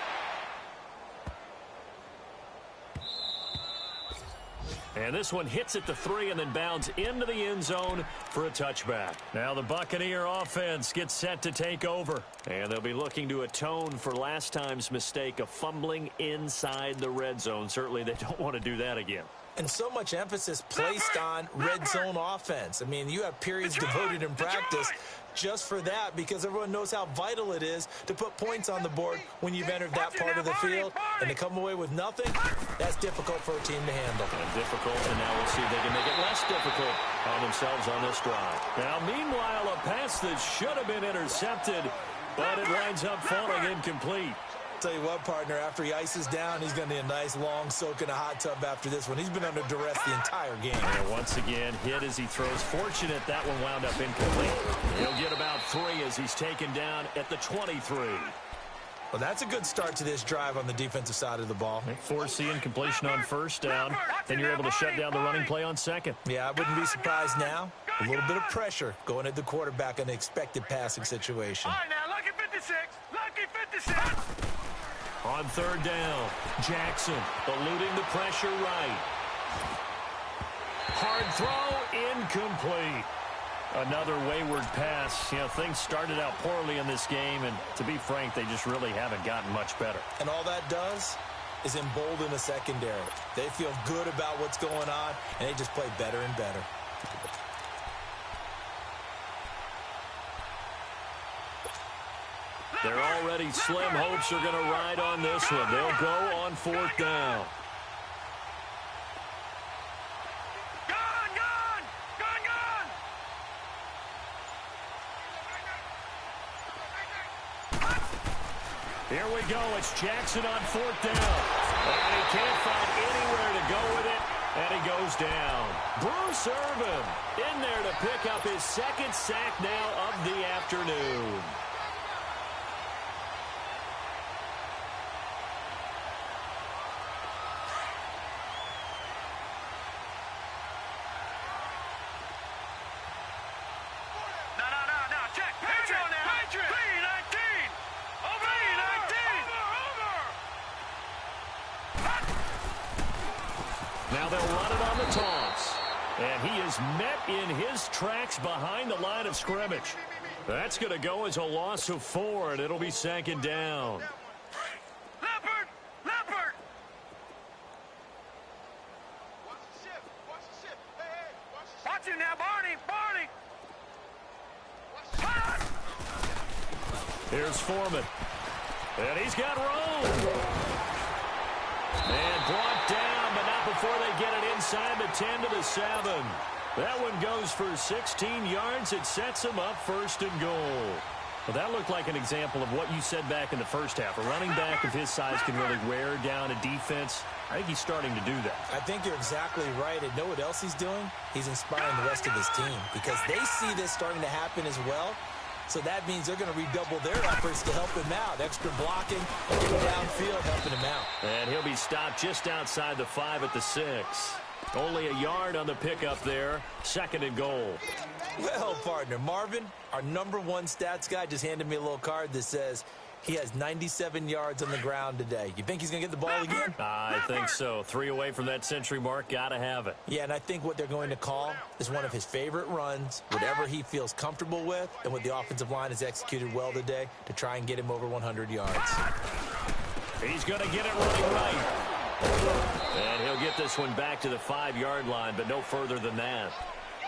And this one hits at the 3 and then bounds into the end zone for a touchback. Now the Buccaneer offense gets set to take over. And they'll be looking to atone for last time's mistake of fumbling inside the red zone. Certainly they don't want to do that again. And so much emphasis placed on red zone offense. I mean, you have periods devoted in practice just for that because everyone knows how vital it is to put points on the board when you've entered that part of the field. And to come away with nothing, that's difficult for a team to handle. And difficult, and now we'll see if they can make it less difficult on themselves on this drive. Now, meanwhile, a pass that should have been intercepted, but it winds up falling incomplete. Tell you what, partner, after he ices down, he's going to need a nice long soak in a hot tub after this one. He's been under duress the entire game. And once again, hit as he throws. Fortunate that one wound up incomplete. He'll get about 3 as he's taken down at the 23. Well, that's a good start to this drive on the defensive side of the ball. Forcing incompletion on 1st down. Then you're able to shut down the running play on 2nd. Yeah, I wouldn't be surprised now. A little bit of pressure going at the quarterback in an expected passing situation. All right, now, lucky 56. Lucky 56. On 3rd down, Jackson eluding the pressure right. Hard throw, incomplete. Another wayward pass. You know, things started out poorly in this game, and to be frank, they just really haven't gotten much better. And all that does is embolden the secondary. They feel good about what's going on, and they just play better and better. They're already slim hopes are going to ride on this one. They'll go on 4th down. Here we go. It's Jackson on 4th down. And he can't find anywhere to go with it, and he goes down. Bruce Irvin in there to pick up his 2nd sack now of the afternoon. Now they'll run it on the toss. And he is met in his tracks behind the line of scrimmage. That's going to go as a loss of 4, and it'll be 2nd down. Leopard! Leopard! Watch him now, Barney! Barney! Here's Foreman. And he's got room. And brought down, but not before they get it inside the 10 to the 7. That one goes for 16 yards. It sets them up 1st and goal. Well, that looked like an example of what you said back in the first half. A running back of his size can really wear down a defense. I think he's starting to do that. I think you're exactly right. And know what else he's doing? He's inspiring the rest of his team because they see this starting to happen as well. So that means they're going to redouble their efforts to help him out. Extra blocking and getting downfield, helping him out. And he'll be stopped just outside the 5 at the 6. Only a yard on the pickup there. 2nd and goal. Well, partner, Marvin, our #1 stats guy, just handed me a little card that says he has 97 yards on the ground today. You think he's going to get the ball again? I think so. 3 away from that century mark. Got to have it. Yeah, and I think what they're going to call is one of his favorite runs, whatever he feels comfortable with, and what the offensive line has executed well today to try and get him over 100 yards. He's going to get it running right. And he'll get this one back to the 5-yard line, but no further than that.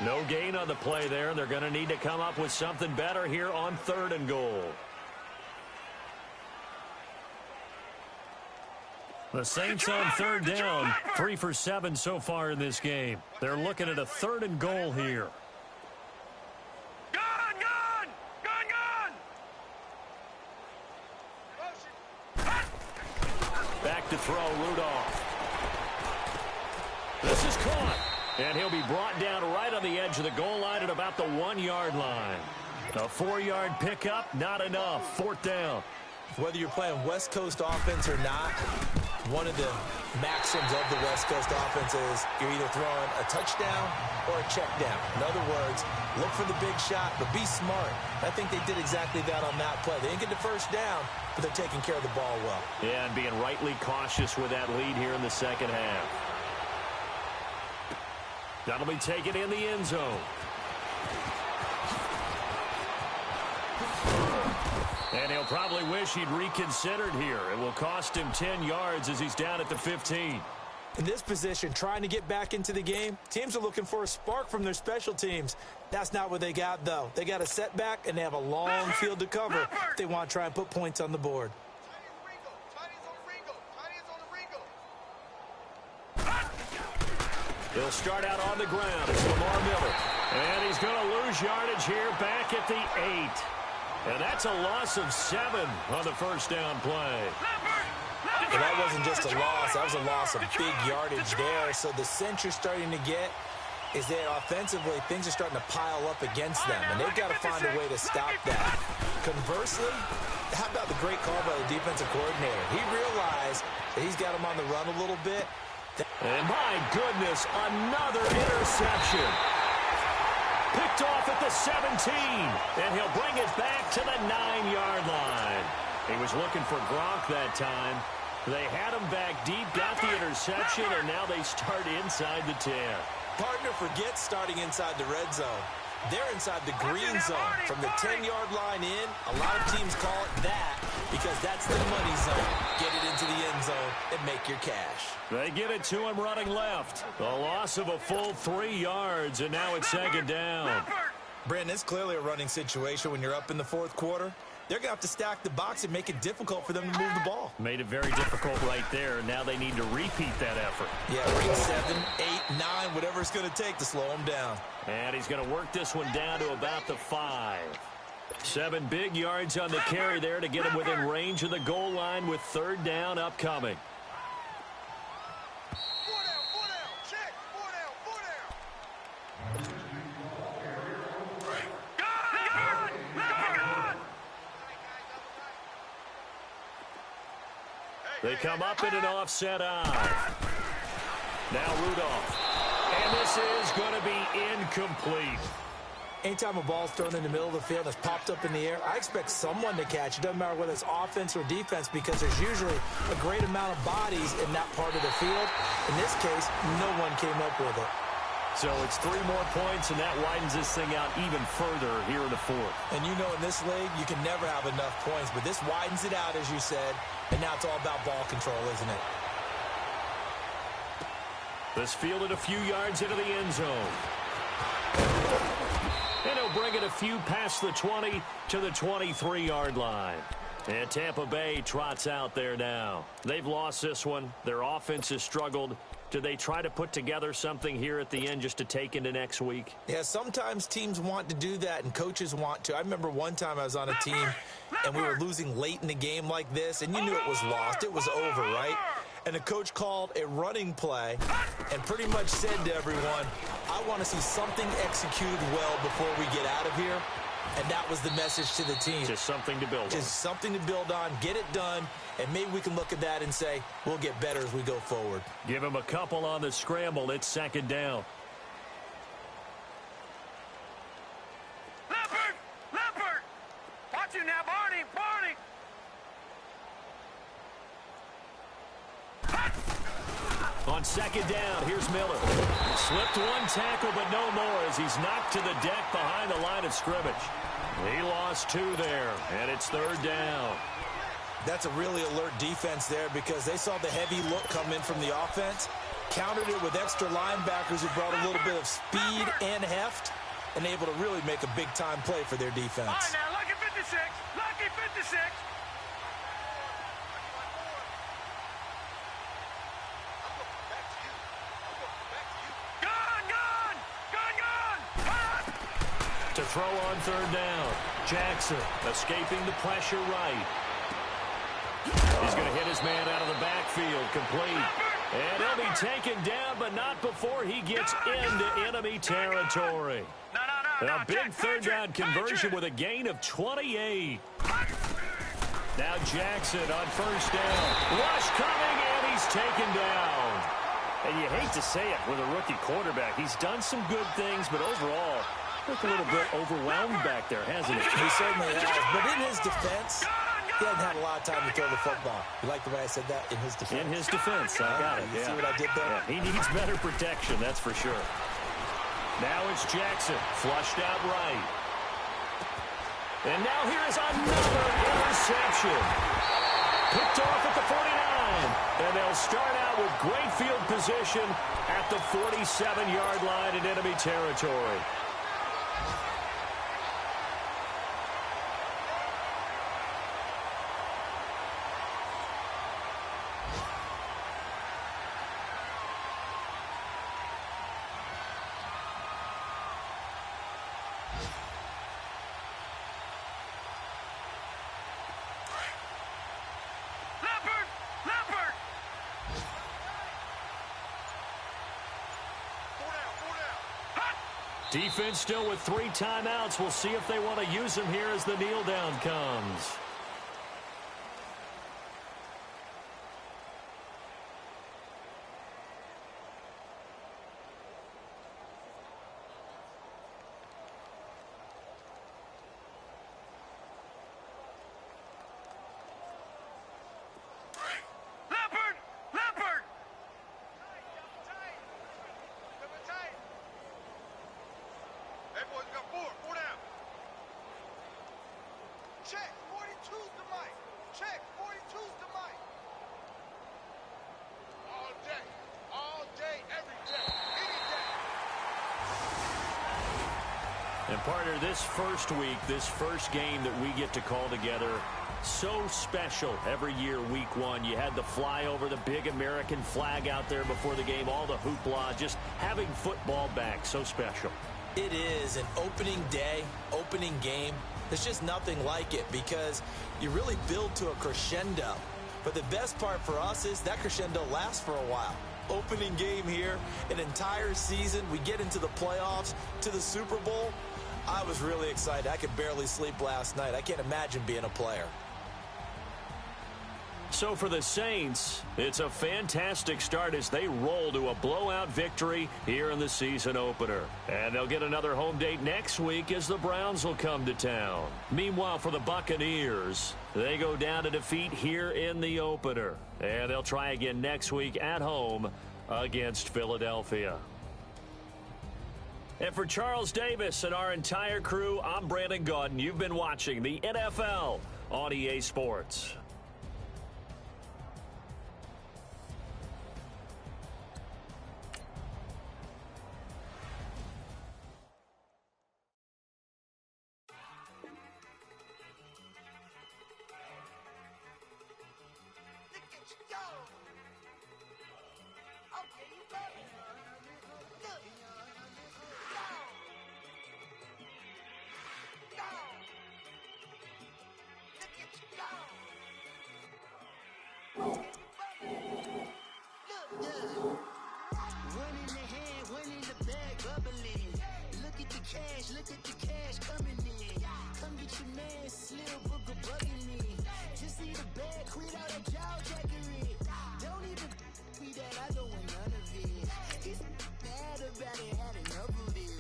No gain on the play there. They're going to need to come up with something better here on 3rd and goal. The Saints on 3rd down, 3 for 7 so far in this game. They're looking at a 3rd and goal here. Back to throw, Rudolph. This is caught. And he'll be brought down right on the edge of the goal line at about the 1-yard line. A 4-yard pickup, not enough. 4th down. Whether you're playing West Coast offense or not, one of the maxims of the West Coast offense is you're either throwing a touchdown or a check down. In other words, look for the big shot, but be smart. I think they did exactly that on that play. They didn't get the first down, but they're taking care of the ball well. Yeah, and being rightly cautious with that lead here in the second half. That'll be taken in the end zone. And he'll probably wish he'd reconsidered here. It will cost him 10 yards as he's down at the 15. In this position, trying to get back into the game, teams are looking for a spark from their special teams. That's not what they got, though. They got a setback, and they have a long field to cover if they want to try and put points on the board. He'll start out on the ground. It's Lamar Miller. And he's going to lose yardage here back at the 8. And that's a loss of 7 on the first down play. Well, that wasn't just a loss. That was a loss of big yardage there. So the sense you're starting to get is that offensively things are starting to pile up against them, and they've got to find a way to stop that. Conversely, how about the great call by the defensive coordinator? He realized that he's got him on the run a little bit. And my goodness, another interception. Picked off at the 17, and he'll bring it back to the 9-yard line. He was looking for Gronk that time. They had him back deep, got the interception, and now they start inside the 10. Partner forgets starting inside the red zone. They're inside the green zone. From the 10-yard line in, a lot of teams call it that because that's the money zone. Get it into the end zone and make your cash. They get it to him running left. A loss of a full 3 yards, and now it's second down. Brandon, it's clearly a running situation when you're up in the fourth quarter. They're going to have to stack the box and make it difficult for them to move the ball. Made it very difficult right there. Now they need to repeat that effort. Yeah, bring 7, 8, 9, whatever it's going to take to slow them down. And he's going to work this one down to about the 5. 7 big yards on the carry there to get him within range of the goal line with third down upcoming. They come up in an offset eye. Now Rudolph. And this is going to be incomplete. Anytime a ball's thrown in the middle of the field and it's popped up in the air, I expect someone to catch it. Doesn't matter whether it's offense or defense because there's usually a great amount of bodies in that part of the field. In this case, no one came up with it. So it's 3 more points, and that widens this thing out even further here in the fourth. And you know in this league, you can never have enough points, but this widens it out, as you said, and now it's all about ball control, isn't it? This fielded a few yards into the end zone. And he'll bring it a few past the 20 to the 23-yard line. And Tampa Bay trots out there now. They've lost this one. Their offense has struggled. Do they try to put together something here at the end just to take into next week? Yeah, sometimes teams want to do that and coaches want to. I remember one time I was on a team and we were losing late in the game like this, and you knew it was lost. It was over, right? And the coach called a running play and pretty much said to everyone, I want to see something executed well before we get out of here. And that was the message to the team. Just something to build on. Just something to build on, get it done, and maybe we can look at that and say, we'll get better as we go forward. Give him a couple on the scramble. It's second down. Leopard! Watch you now, Barney! On second down, here's Miller. Slipped one tackle, but no more as he's knocked to the deck behind the line of scrimmage. He lost 2 there, and it's third down. That's a really alert defense there because they saw the heavy look come in from the offense, countered it with extra linebackers who brought a little bit of speed and heft, and able to really make a big-time play for their defense. All right, now, lucky 56. Lucky 56. To throw on third down. Jackson escaping the pressure right. He's going to hit his man out of the backfield, complete. And he'll be taken down, but not before he gets into enemy territory. A big third down conversion with a gain of 28. Now Jackson on first down. Rush coming, and he's taken down. And you hate to say it with a rookie quarterback. He's done some good things, but overall, looked a little bit overwhelmed back there, hasn't he? He certainly has. But in his defense, he hasn't had a lot of time to throw the football. You like the way I said that? In his defense. In his defense. I got it. You see what I did there? Yeah, he needs better protection, that's for sure. Now it's Jackson, flushed out right. And now here's another interception. Picked off at the 49. And they'll start out with great field position at the 47-yard line in enemy territory. Defense still with 3 timeouts. We'll see if they want to use them here as the kneel down comes. Check, 42's the mic. Check, 42's the mic. All day, every day, any day. And partner, this first week, this first game that we get to call together, so special every year, week 1. You had the flyover, the big American flag out there before the game, all the hoopla, just having football back, so special. It is an opening day, opening game. There's just nothing like it because you really build to a crescendo. But the best part for us is that crescendo lasts for a while. Opening game here, an entire season. We get into the playoffs, to the Super Bowl. I was really excited. I could barely sleep last night. I can't imagine being a player. So for the Saints, it's a fantastic start as they roll to a blowout victory here in the season opener. And they'll get another home date next week as the Browns will come to town. Meanwhile, for the Buccaneers, they go down to defeat here in the opener. And they'll try again next week at home against Philadelphia. And for Charles Davis and our entire crew, I'm Brandon Gaudin. You've been watching the NFL on EA Sports. Look at the cash coming in. Come get your man, Slim Booker bugging me. Just see the bag, quit all that jaw jackery. Don't even me that I don't want none of it. He's mad about it, had enough of it.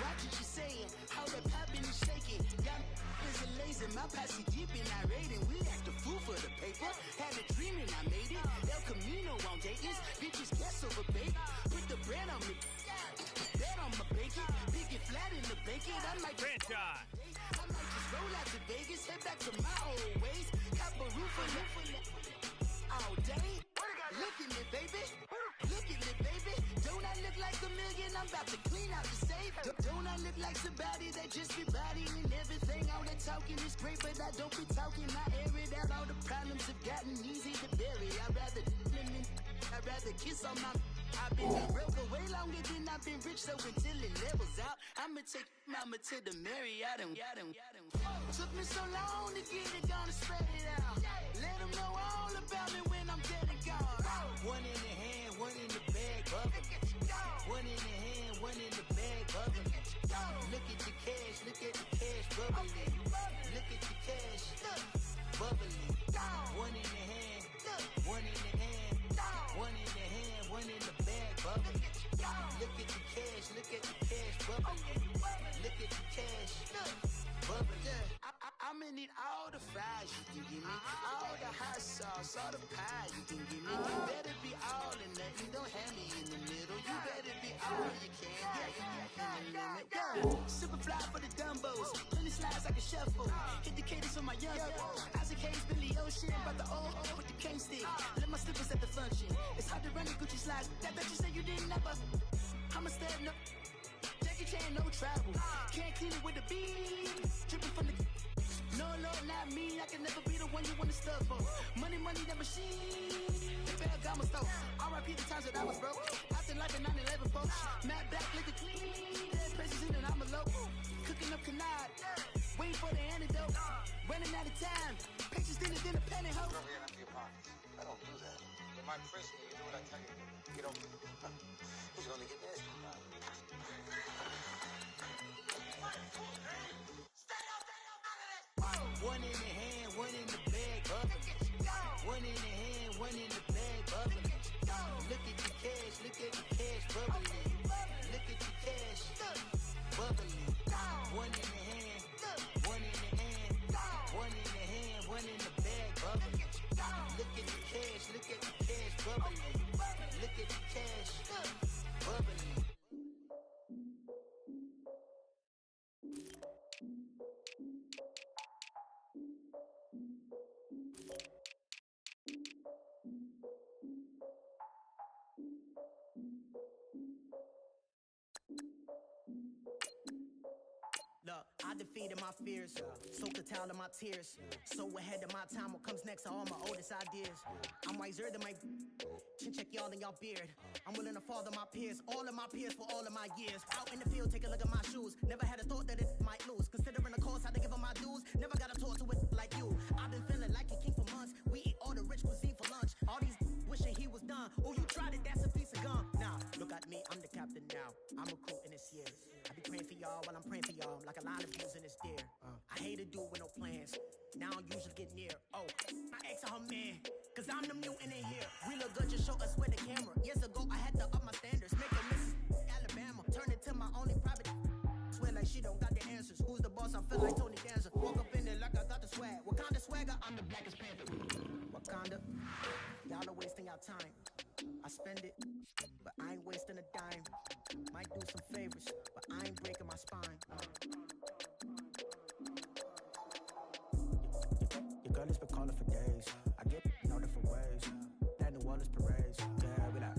Watch what you saying, how that poppin' and shaking. Got is a laser, my posse deep and irate, and we act a fool for the paper. Had a dream and I made it. El Camino on Dayton's, bitches guess over bait. Put the brand on me. Bet on my bacon, big and flat in the bacon. I might just roll out to Vegas, head back to my old ways. Cop a roof all day. Look at me, baby. Look at me, baby. Don't I look like $1 million? I'm about to clean out the safe. Don't I look like somebody that just be bodying everything? All that talking is great, but I don't be talking. I air it out. All the problems have gotten easy to bury. I'd rather kiss on my. I've been broke way longer than I've been rich, so until it levels out, I'ma take mama to the Marriott and took me so long to get it, gonna spread it out. Let them know all about me when I'm dead and gone. One in the hand, bubbling. One in the hand, one in the bag, bubbling. Look at the cash, look at the cash, bubbling. Look at the cash, bubbling. One in the hand, one in the hand, one in the hand, one in the bag, bubbling. Look at the cash, look at the cash, bubbling. Look at the cash, bubbling. I'ma need all the fries you can give me, all the hot sauce, all the pie you can give me. You better be all or nothing, don't have me in the middle. You better be all you can, Super fly for the dumbos, plenty slides like a shuffle. Hit the cadence on my young Isaac Hayes, Billy Ocean, about the old with the cane stick. Let my slippers at the function. It's hard to run the Gucci slides. That bet you say you didn't never. I'ma stand up. Jackie Chan, no travel. Can't clean it with the beat. Dripping from the. No, not me. I can never be the one you wanna stuff for. Money, that machine. The Ferragamo store. R.I.P. the times that I was broke. Acting like a 9/11 folks. Matt back, liquor clean. Dead presses in and I'm alone. Cooking up canard. Waiting for the antidote. Running out of time. Pictures thinner than a penny hoe. I don't do that. You might press me, you do what I tell you. Get over it. He's gonna get nasty. One in the hand, one in the bag, bubbling. One in the hand, one in the bag, bubbling. Look at the cash, bubbling. Look at the cash, bubbling. One in the hand, one in the hand, one in the hand, one in the bag, bubbling. Look at the cash, bubbling. Look at the cash, bubbling. Look, I defeated my fears, soaked a towel of my tears. So ahead of my time, what comes next are all my oldest ideas. I'm wiser than my chin check y'all in y'all beard. I'm willing to father my peers, all of my peers for all of my years. Out in the field, take a look at my shoes. Never had a thought that it might lose. Considering the cost, had to give them my dues. Never got a talk to it like you. I've been feeling like a king for months. We eat all the rich cuisine for lunch. All these wishing he was done. Oh, you tried it, that's a piece of gum. Now, look at me, I'm the captain now. I'm recruiting this year. I be praying for y'all while I'm praying for y'all. Like a line of views in this deer. I hate to do it with no plans. Now I usually get near. Oh, I asked her man, cause I'm the mutant in here. We look good, just show us where the camera. Years ago, I had to up my standards. Make a Miss Alabama. Turn it to my only private. Swear like she don't got the answers. Who's the boss? I feel like Tony Danza. Walk up in there like I got the swag. What kind of swagger? I'm the blackest panther. Wakanda. Y'all are wasting your time. I spend it, but I ain't wasting a dime. Might do some favors, but I ain't breaking my spine. Your girl has been calling for days. I get in all different ways. That New Orleans parades. Yeah, we like,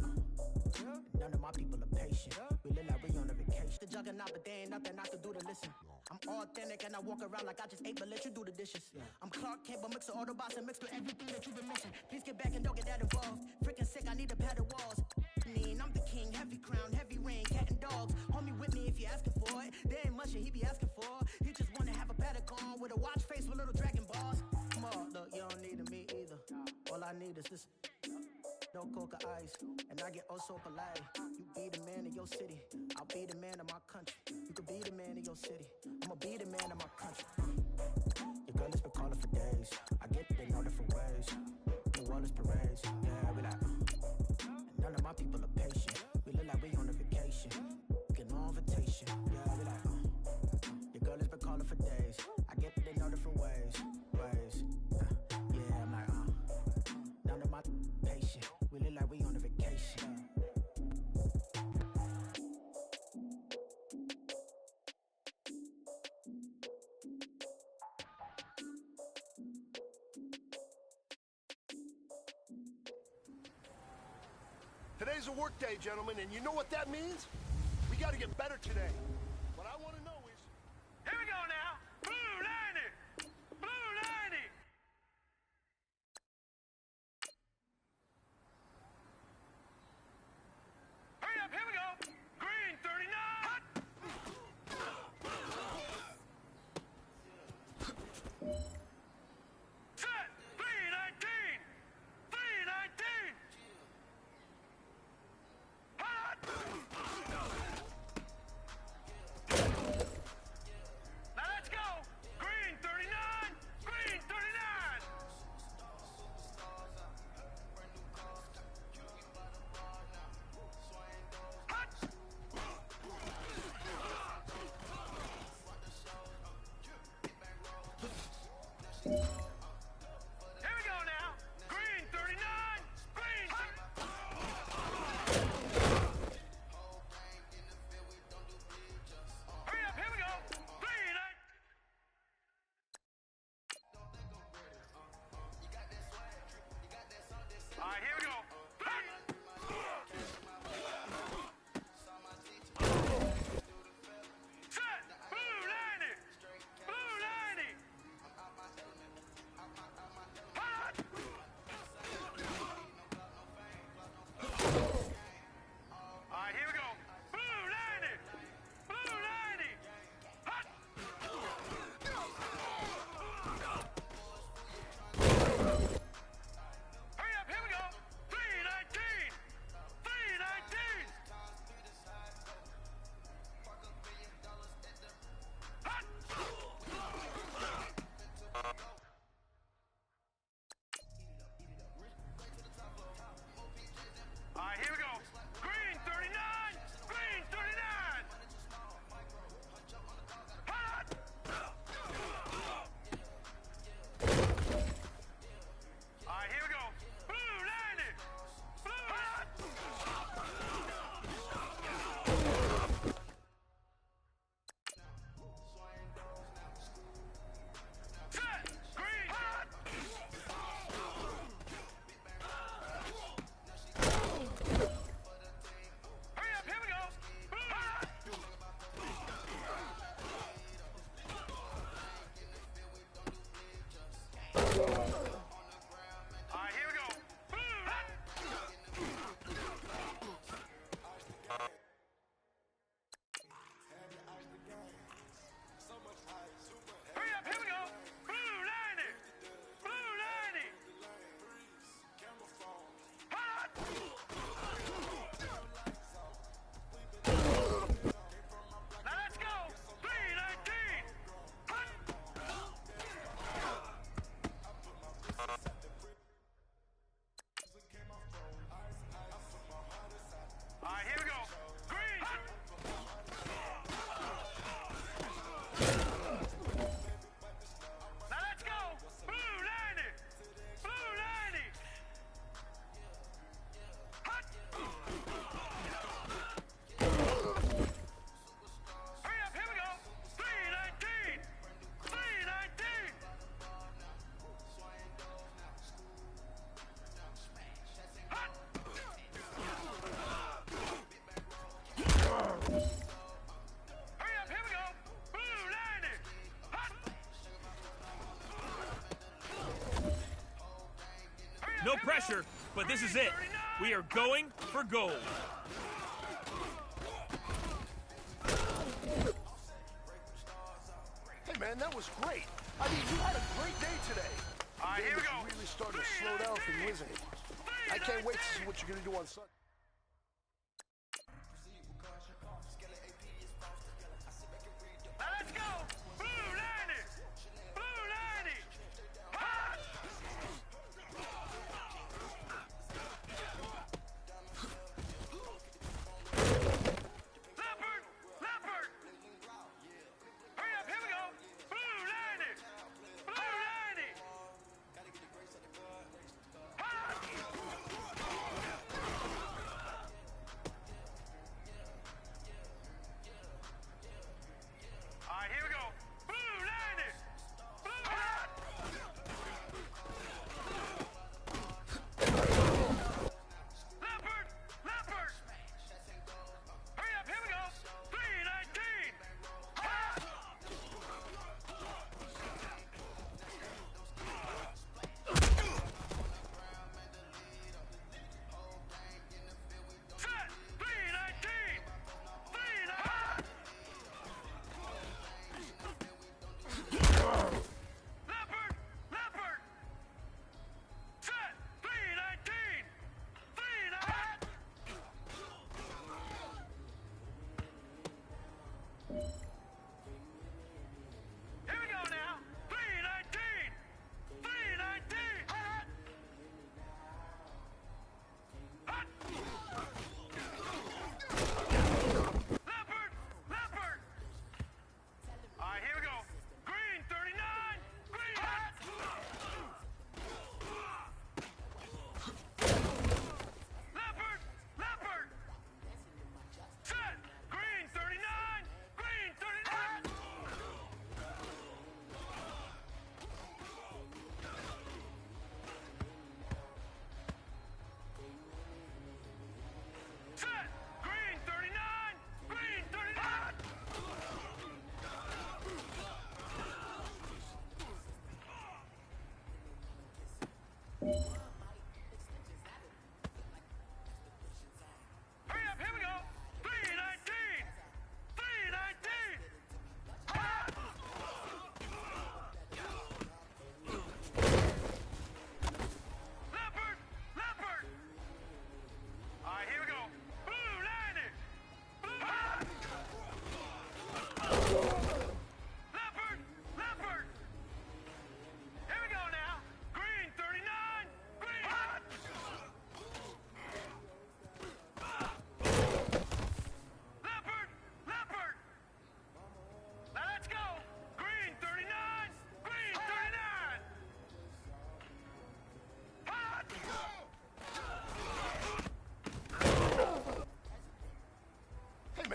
none of my people are patient. We live like we on a vacation. The juggernaut, but there ain't nothing I can do to listen. I'm authentic and I walk around like I just ate, but let you do the dishes. I'm Clark Kent, but mix of Autobots and mixed with everything that you've been missing. Please get back and don't get that involved. Freaking sick, I need a pad of walls. I'm the king, heavy crown, heavy rain, cat and dogs. Homie with me if you're asking for it. There ain't much that he be asking for. He just wanna have a paddock on with a watch face with little dragon balls. Come on, look, you don't need me either. All I need is this. No coca ice, and I get oh so polite. You be the man of your city, I'll be the man of my country. You could be the man of your city, I'ma be the man of my country. Your girl has been calling for days. I get it in all different ways. New Orleans parades, yeah, we like. And none of my people are patient. We look like we on a vacation. Get no invitation, yeah, we like. Your girl has been calling for days. I get it in all different ways. Yeah, I'm like, none of my patient. We look like we on a vacation. Today's a work day, gentlemen, and you know what that means? We gotta get better today. What I want to know is... Here we go now. Blue 90. Blue 90. Hurry up, here we go. Green 39. Hot. Set. 319. 319. Hot. Hurry up, here we go. 3, 9. All right, here we go. Set. Blue 90. Blue 90. Hot. All right, here we go. Blue 90. Blue 90. Hot. Hurry up, here we go. 319. 319. Hot. All right, here we go. Green 39. Green 39. Hot. All right, here we go. Blue 90. Blue hot. Set. Green hot. Hurry up, here we go. Blue hot. All right, here we go. Blue hot. Hurry up, here we go. Blue 90. Blue 90. Hot. Now let's go. 319. Hot. All right, here we go. Green. Hot. Now let's go. Blue 90. Blue 90. Hot. Hurry up, here we go. 319. 319. Hot. Hurry up, here we go. Blue 90. Hot. Hurry up, No here we pressure, go. but this is Green it. 39. We are going for gold. Hey, man, that was great. I mean, you had a great day today. All right, here we go. You're really starting to slow down from whizzing. I can't wait to see what you're going to do on Sunday. Now let's go. Blue 90. Blue 90. Hot. Leopard. Leopard. Hurry up, here we go. Blue 90. Blue 90. Hot.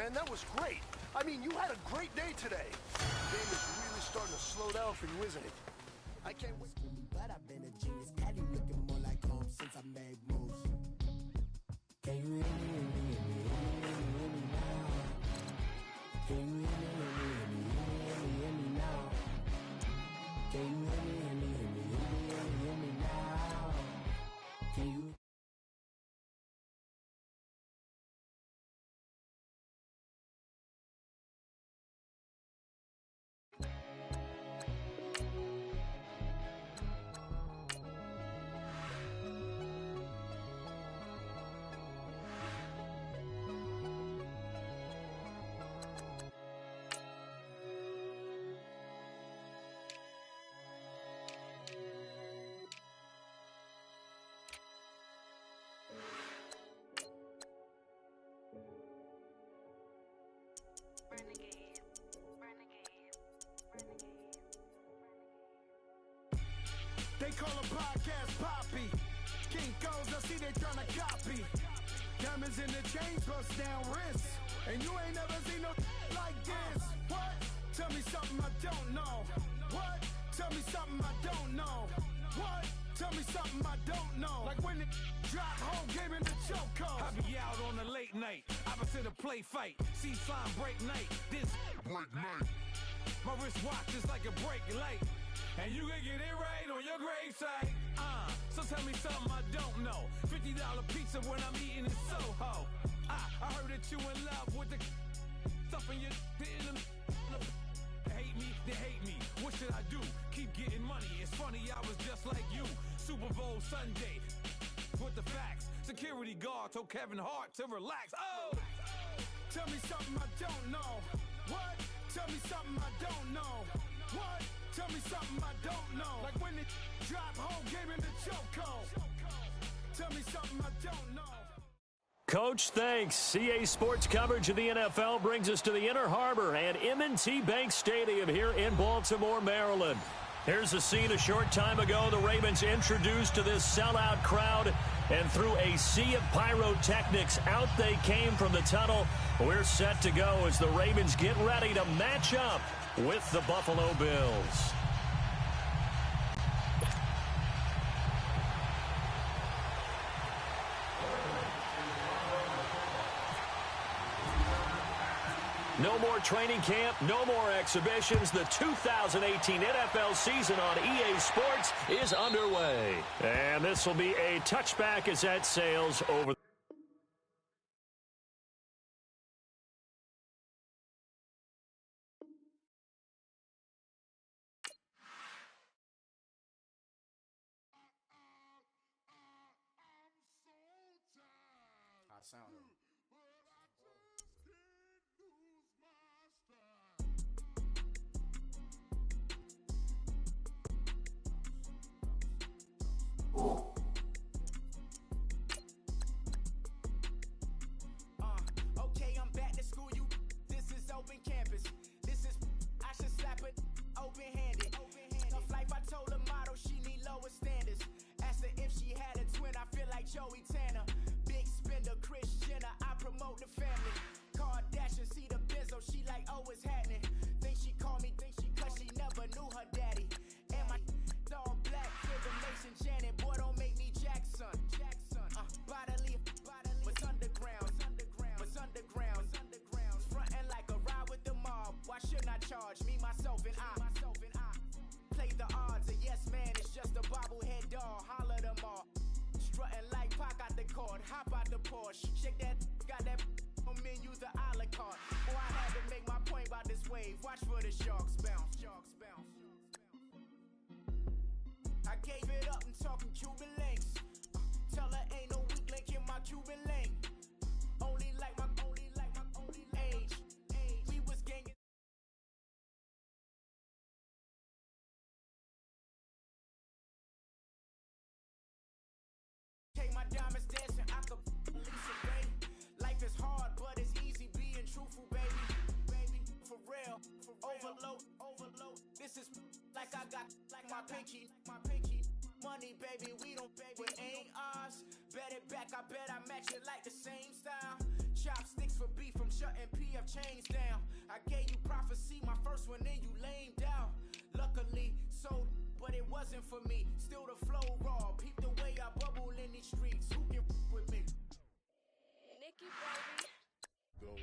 man. That was great. I mean, you had a great day today. The game is really starting to slow down for you, isn't it? I can't wait. But I've been a genius. Caddy looking more like home since I made moves. Can you hear me, hear me, hear me, hear me, hear me now? Can you hear me, hear me, hear me, hear me, hear me now? Can you hear me, hear me, hear me, hear me, hear me now? Can you? They call a podcast Poppy. Kinkos, I see they tryna copy. Diamonds in the chains, bust down wrists. And you ain't never seen no like this. What? Tell me something I don't know. What? Tell me something I don't know. What? Tell me something I don't know. Like when it drop home, game in the chokehold. I be out on a late night, opposite a play fight. See sign break night, this break night. My wristwatch is like a break light. And you can get it right on your gravesite. So tell me something I don't know. $50 pizza when I'm eating in Soho. I heard that you in love with the stuff in your in They hate me, they hate me. What should I do? Keep getting money. It's funny, I was just like you. Super Bowl Sunday. With the facts. Security guard told Kevin Hart to relax. Oh! Tell me something I don't know. What? Tell me something I don't know. What? Tell me something I don't know. Like when it drop home, game in the chokehold. Tell me something I don't know. Coach, thanks. CA Sports coverage of the NFL brings us to the Inner Harbor and M&T Bank Stadium here in Baltimore, Maryland. Here's a scene a short time ago. The Ravens introduced to this sellout crowd, and through a sea of pyrotechnics, out they came from the tunnel. We're set to go as the Ravens get ready to match up with the Buffalo Bills. No more training camp, no more exhibitions. The 2018 NFL season on EA Sports is underway. And this will be a touchback as that sails over. Sound. Okay, I'm back to school. This is open campus. This is, I should slap it open-handed. Tough life, I told her model she need lower standards. Asked her if she had a twin, I feel like Joey Tanner. Big spender, Kris Jenner, I promote the family. Kardashian, see the Benzo, she like, oh, it's happening. Think she called me, cause she never knew her daddy. And my all black, to the Mason Janet, boy, don't make me Jackson. Bodily, was underground, was underground. Frontin' like a ride with the mob. Why shouldn't I charge me, myself, and I? Play the odds, a yes man, it's just a bobblehead doll. Holler them all. Strutting like Pac out the court, hop out the Porsche. Shake that, got that on menu, the a la carte. Boy, I had to make my point about this wave. Watch for the sharks bounce, sharks bounce. I gave it up, I'm talking Cuban links. Tell her ain't no weak link in my Cuban link. Only like my age. We was gangin'. Take my diamonds dancing, I could Lisa Ray. Life is hard, but it's easy being truthful, baby. For real, overload. This is like I got like my pinky. Money, baby, we don't pay, but ain't ours. Bet it back, I bet I match it like the same style. Chopsticks for beef from shutting PF. chains down. I gave you prophecy, my first one, then you lamed out. Luckily, so, but it wasn't for me. Still the flow raw, peep the way I bubble in these streets. Who can with me? Nikki, baby. Go.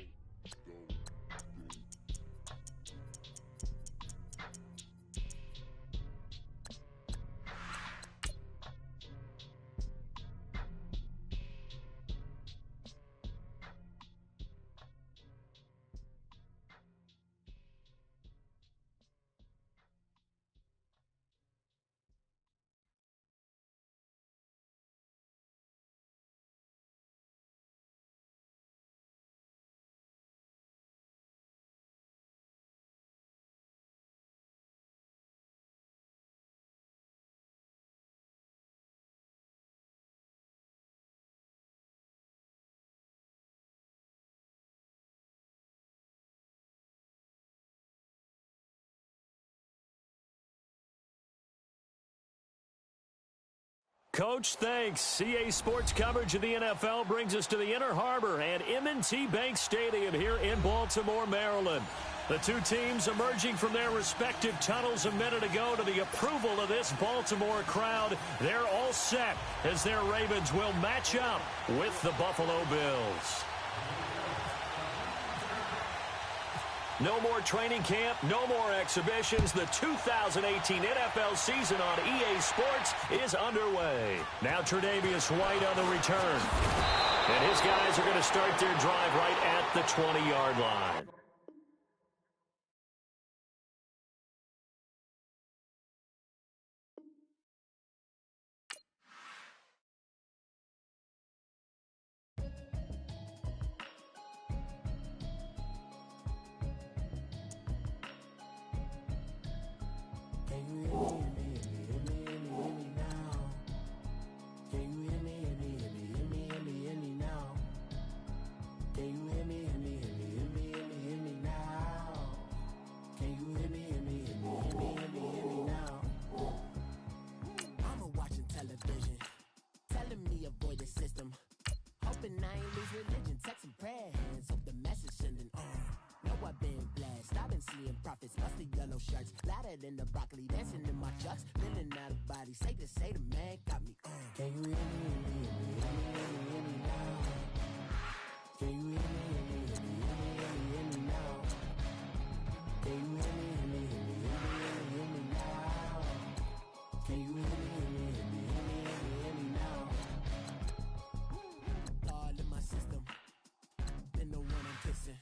Coach, thanks. CA Sports coverage of the NFL brings us to the Inner Harbor and M&T Bank Stadium here in Baltimore, Maryland. The two teams emerging from their respective tunnels a minute ago to the approval of this Baltimore crowd. They're all set as their Ravens will match up with the Buffalo Bills. No more training camp, no more exhibitions. The 2018 NFL season on EA Sports is underway. Now Tre'Davious White on the return. And his guys are going to start their drive right at the 20-yard line. Profits, mostly yellow shirts, louder than the broccoli, dancing in my chucks, feeling out of body. Say the man got me. Can you hear me now? Can you hear me now? Can you hear me now? Can you hear me now? All in my system, been the one I'm kissing.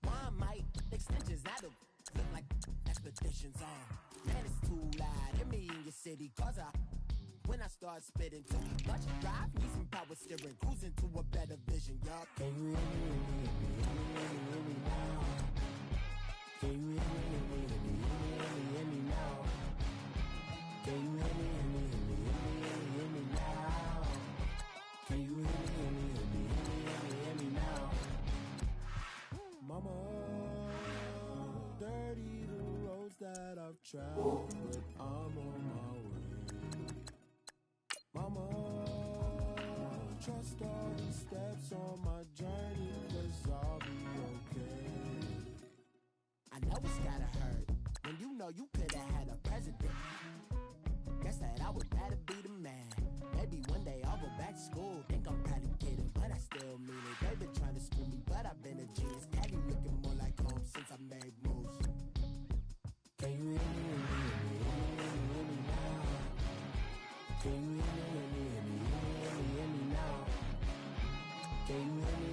One might extensions out of. Look like expeditions on. Man, it's too loud. Hit me in your city, cause when I start spitting, too much drive, need some power steering, cruising to a better vision, y'all. Can you hear me now? Can you hear me now? Can you hear me now? Can you hear me now? Mama, dirty the roads that I've traveled, but I'm on my way. Mama, trust all the steps on my journey, 'cause I'll be okay. I know it's gotta hurt when you know you could've had a president. Guess that I would rather be the man. Maybe one day I'll go back to school. Think I'm probably kidding, but I still mean it. They've been trying to school me, but I've been a genius. Daddy looking more like home since I made moves. Can you hear me now? Can you hear me now? Can you hear me?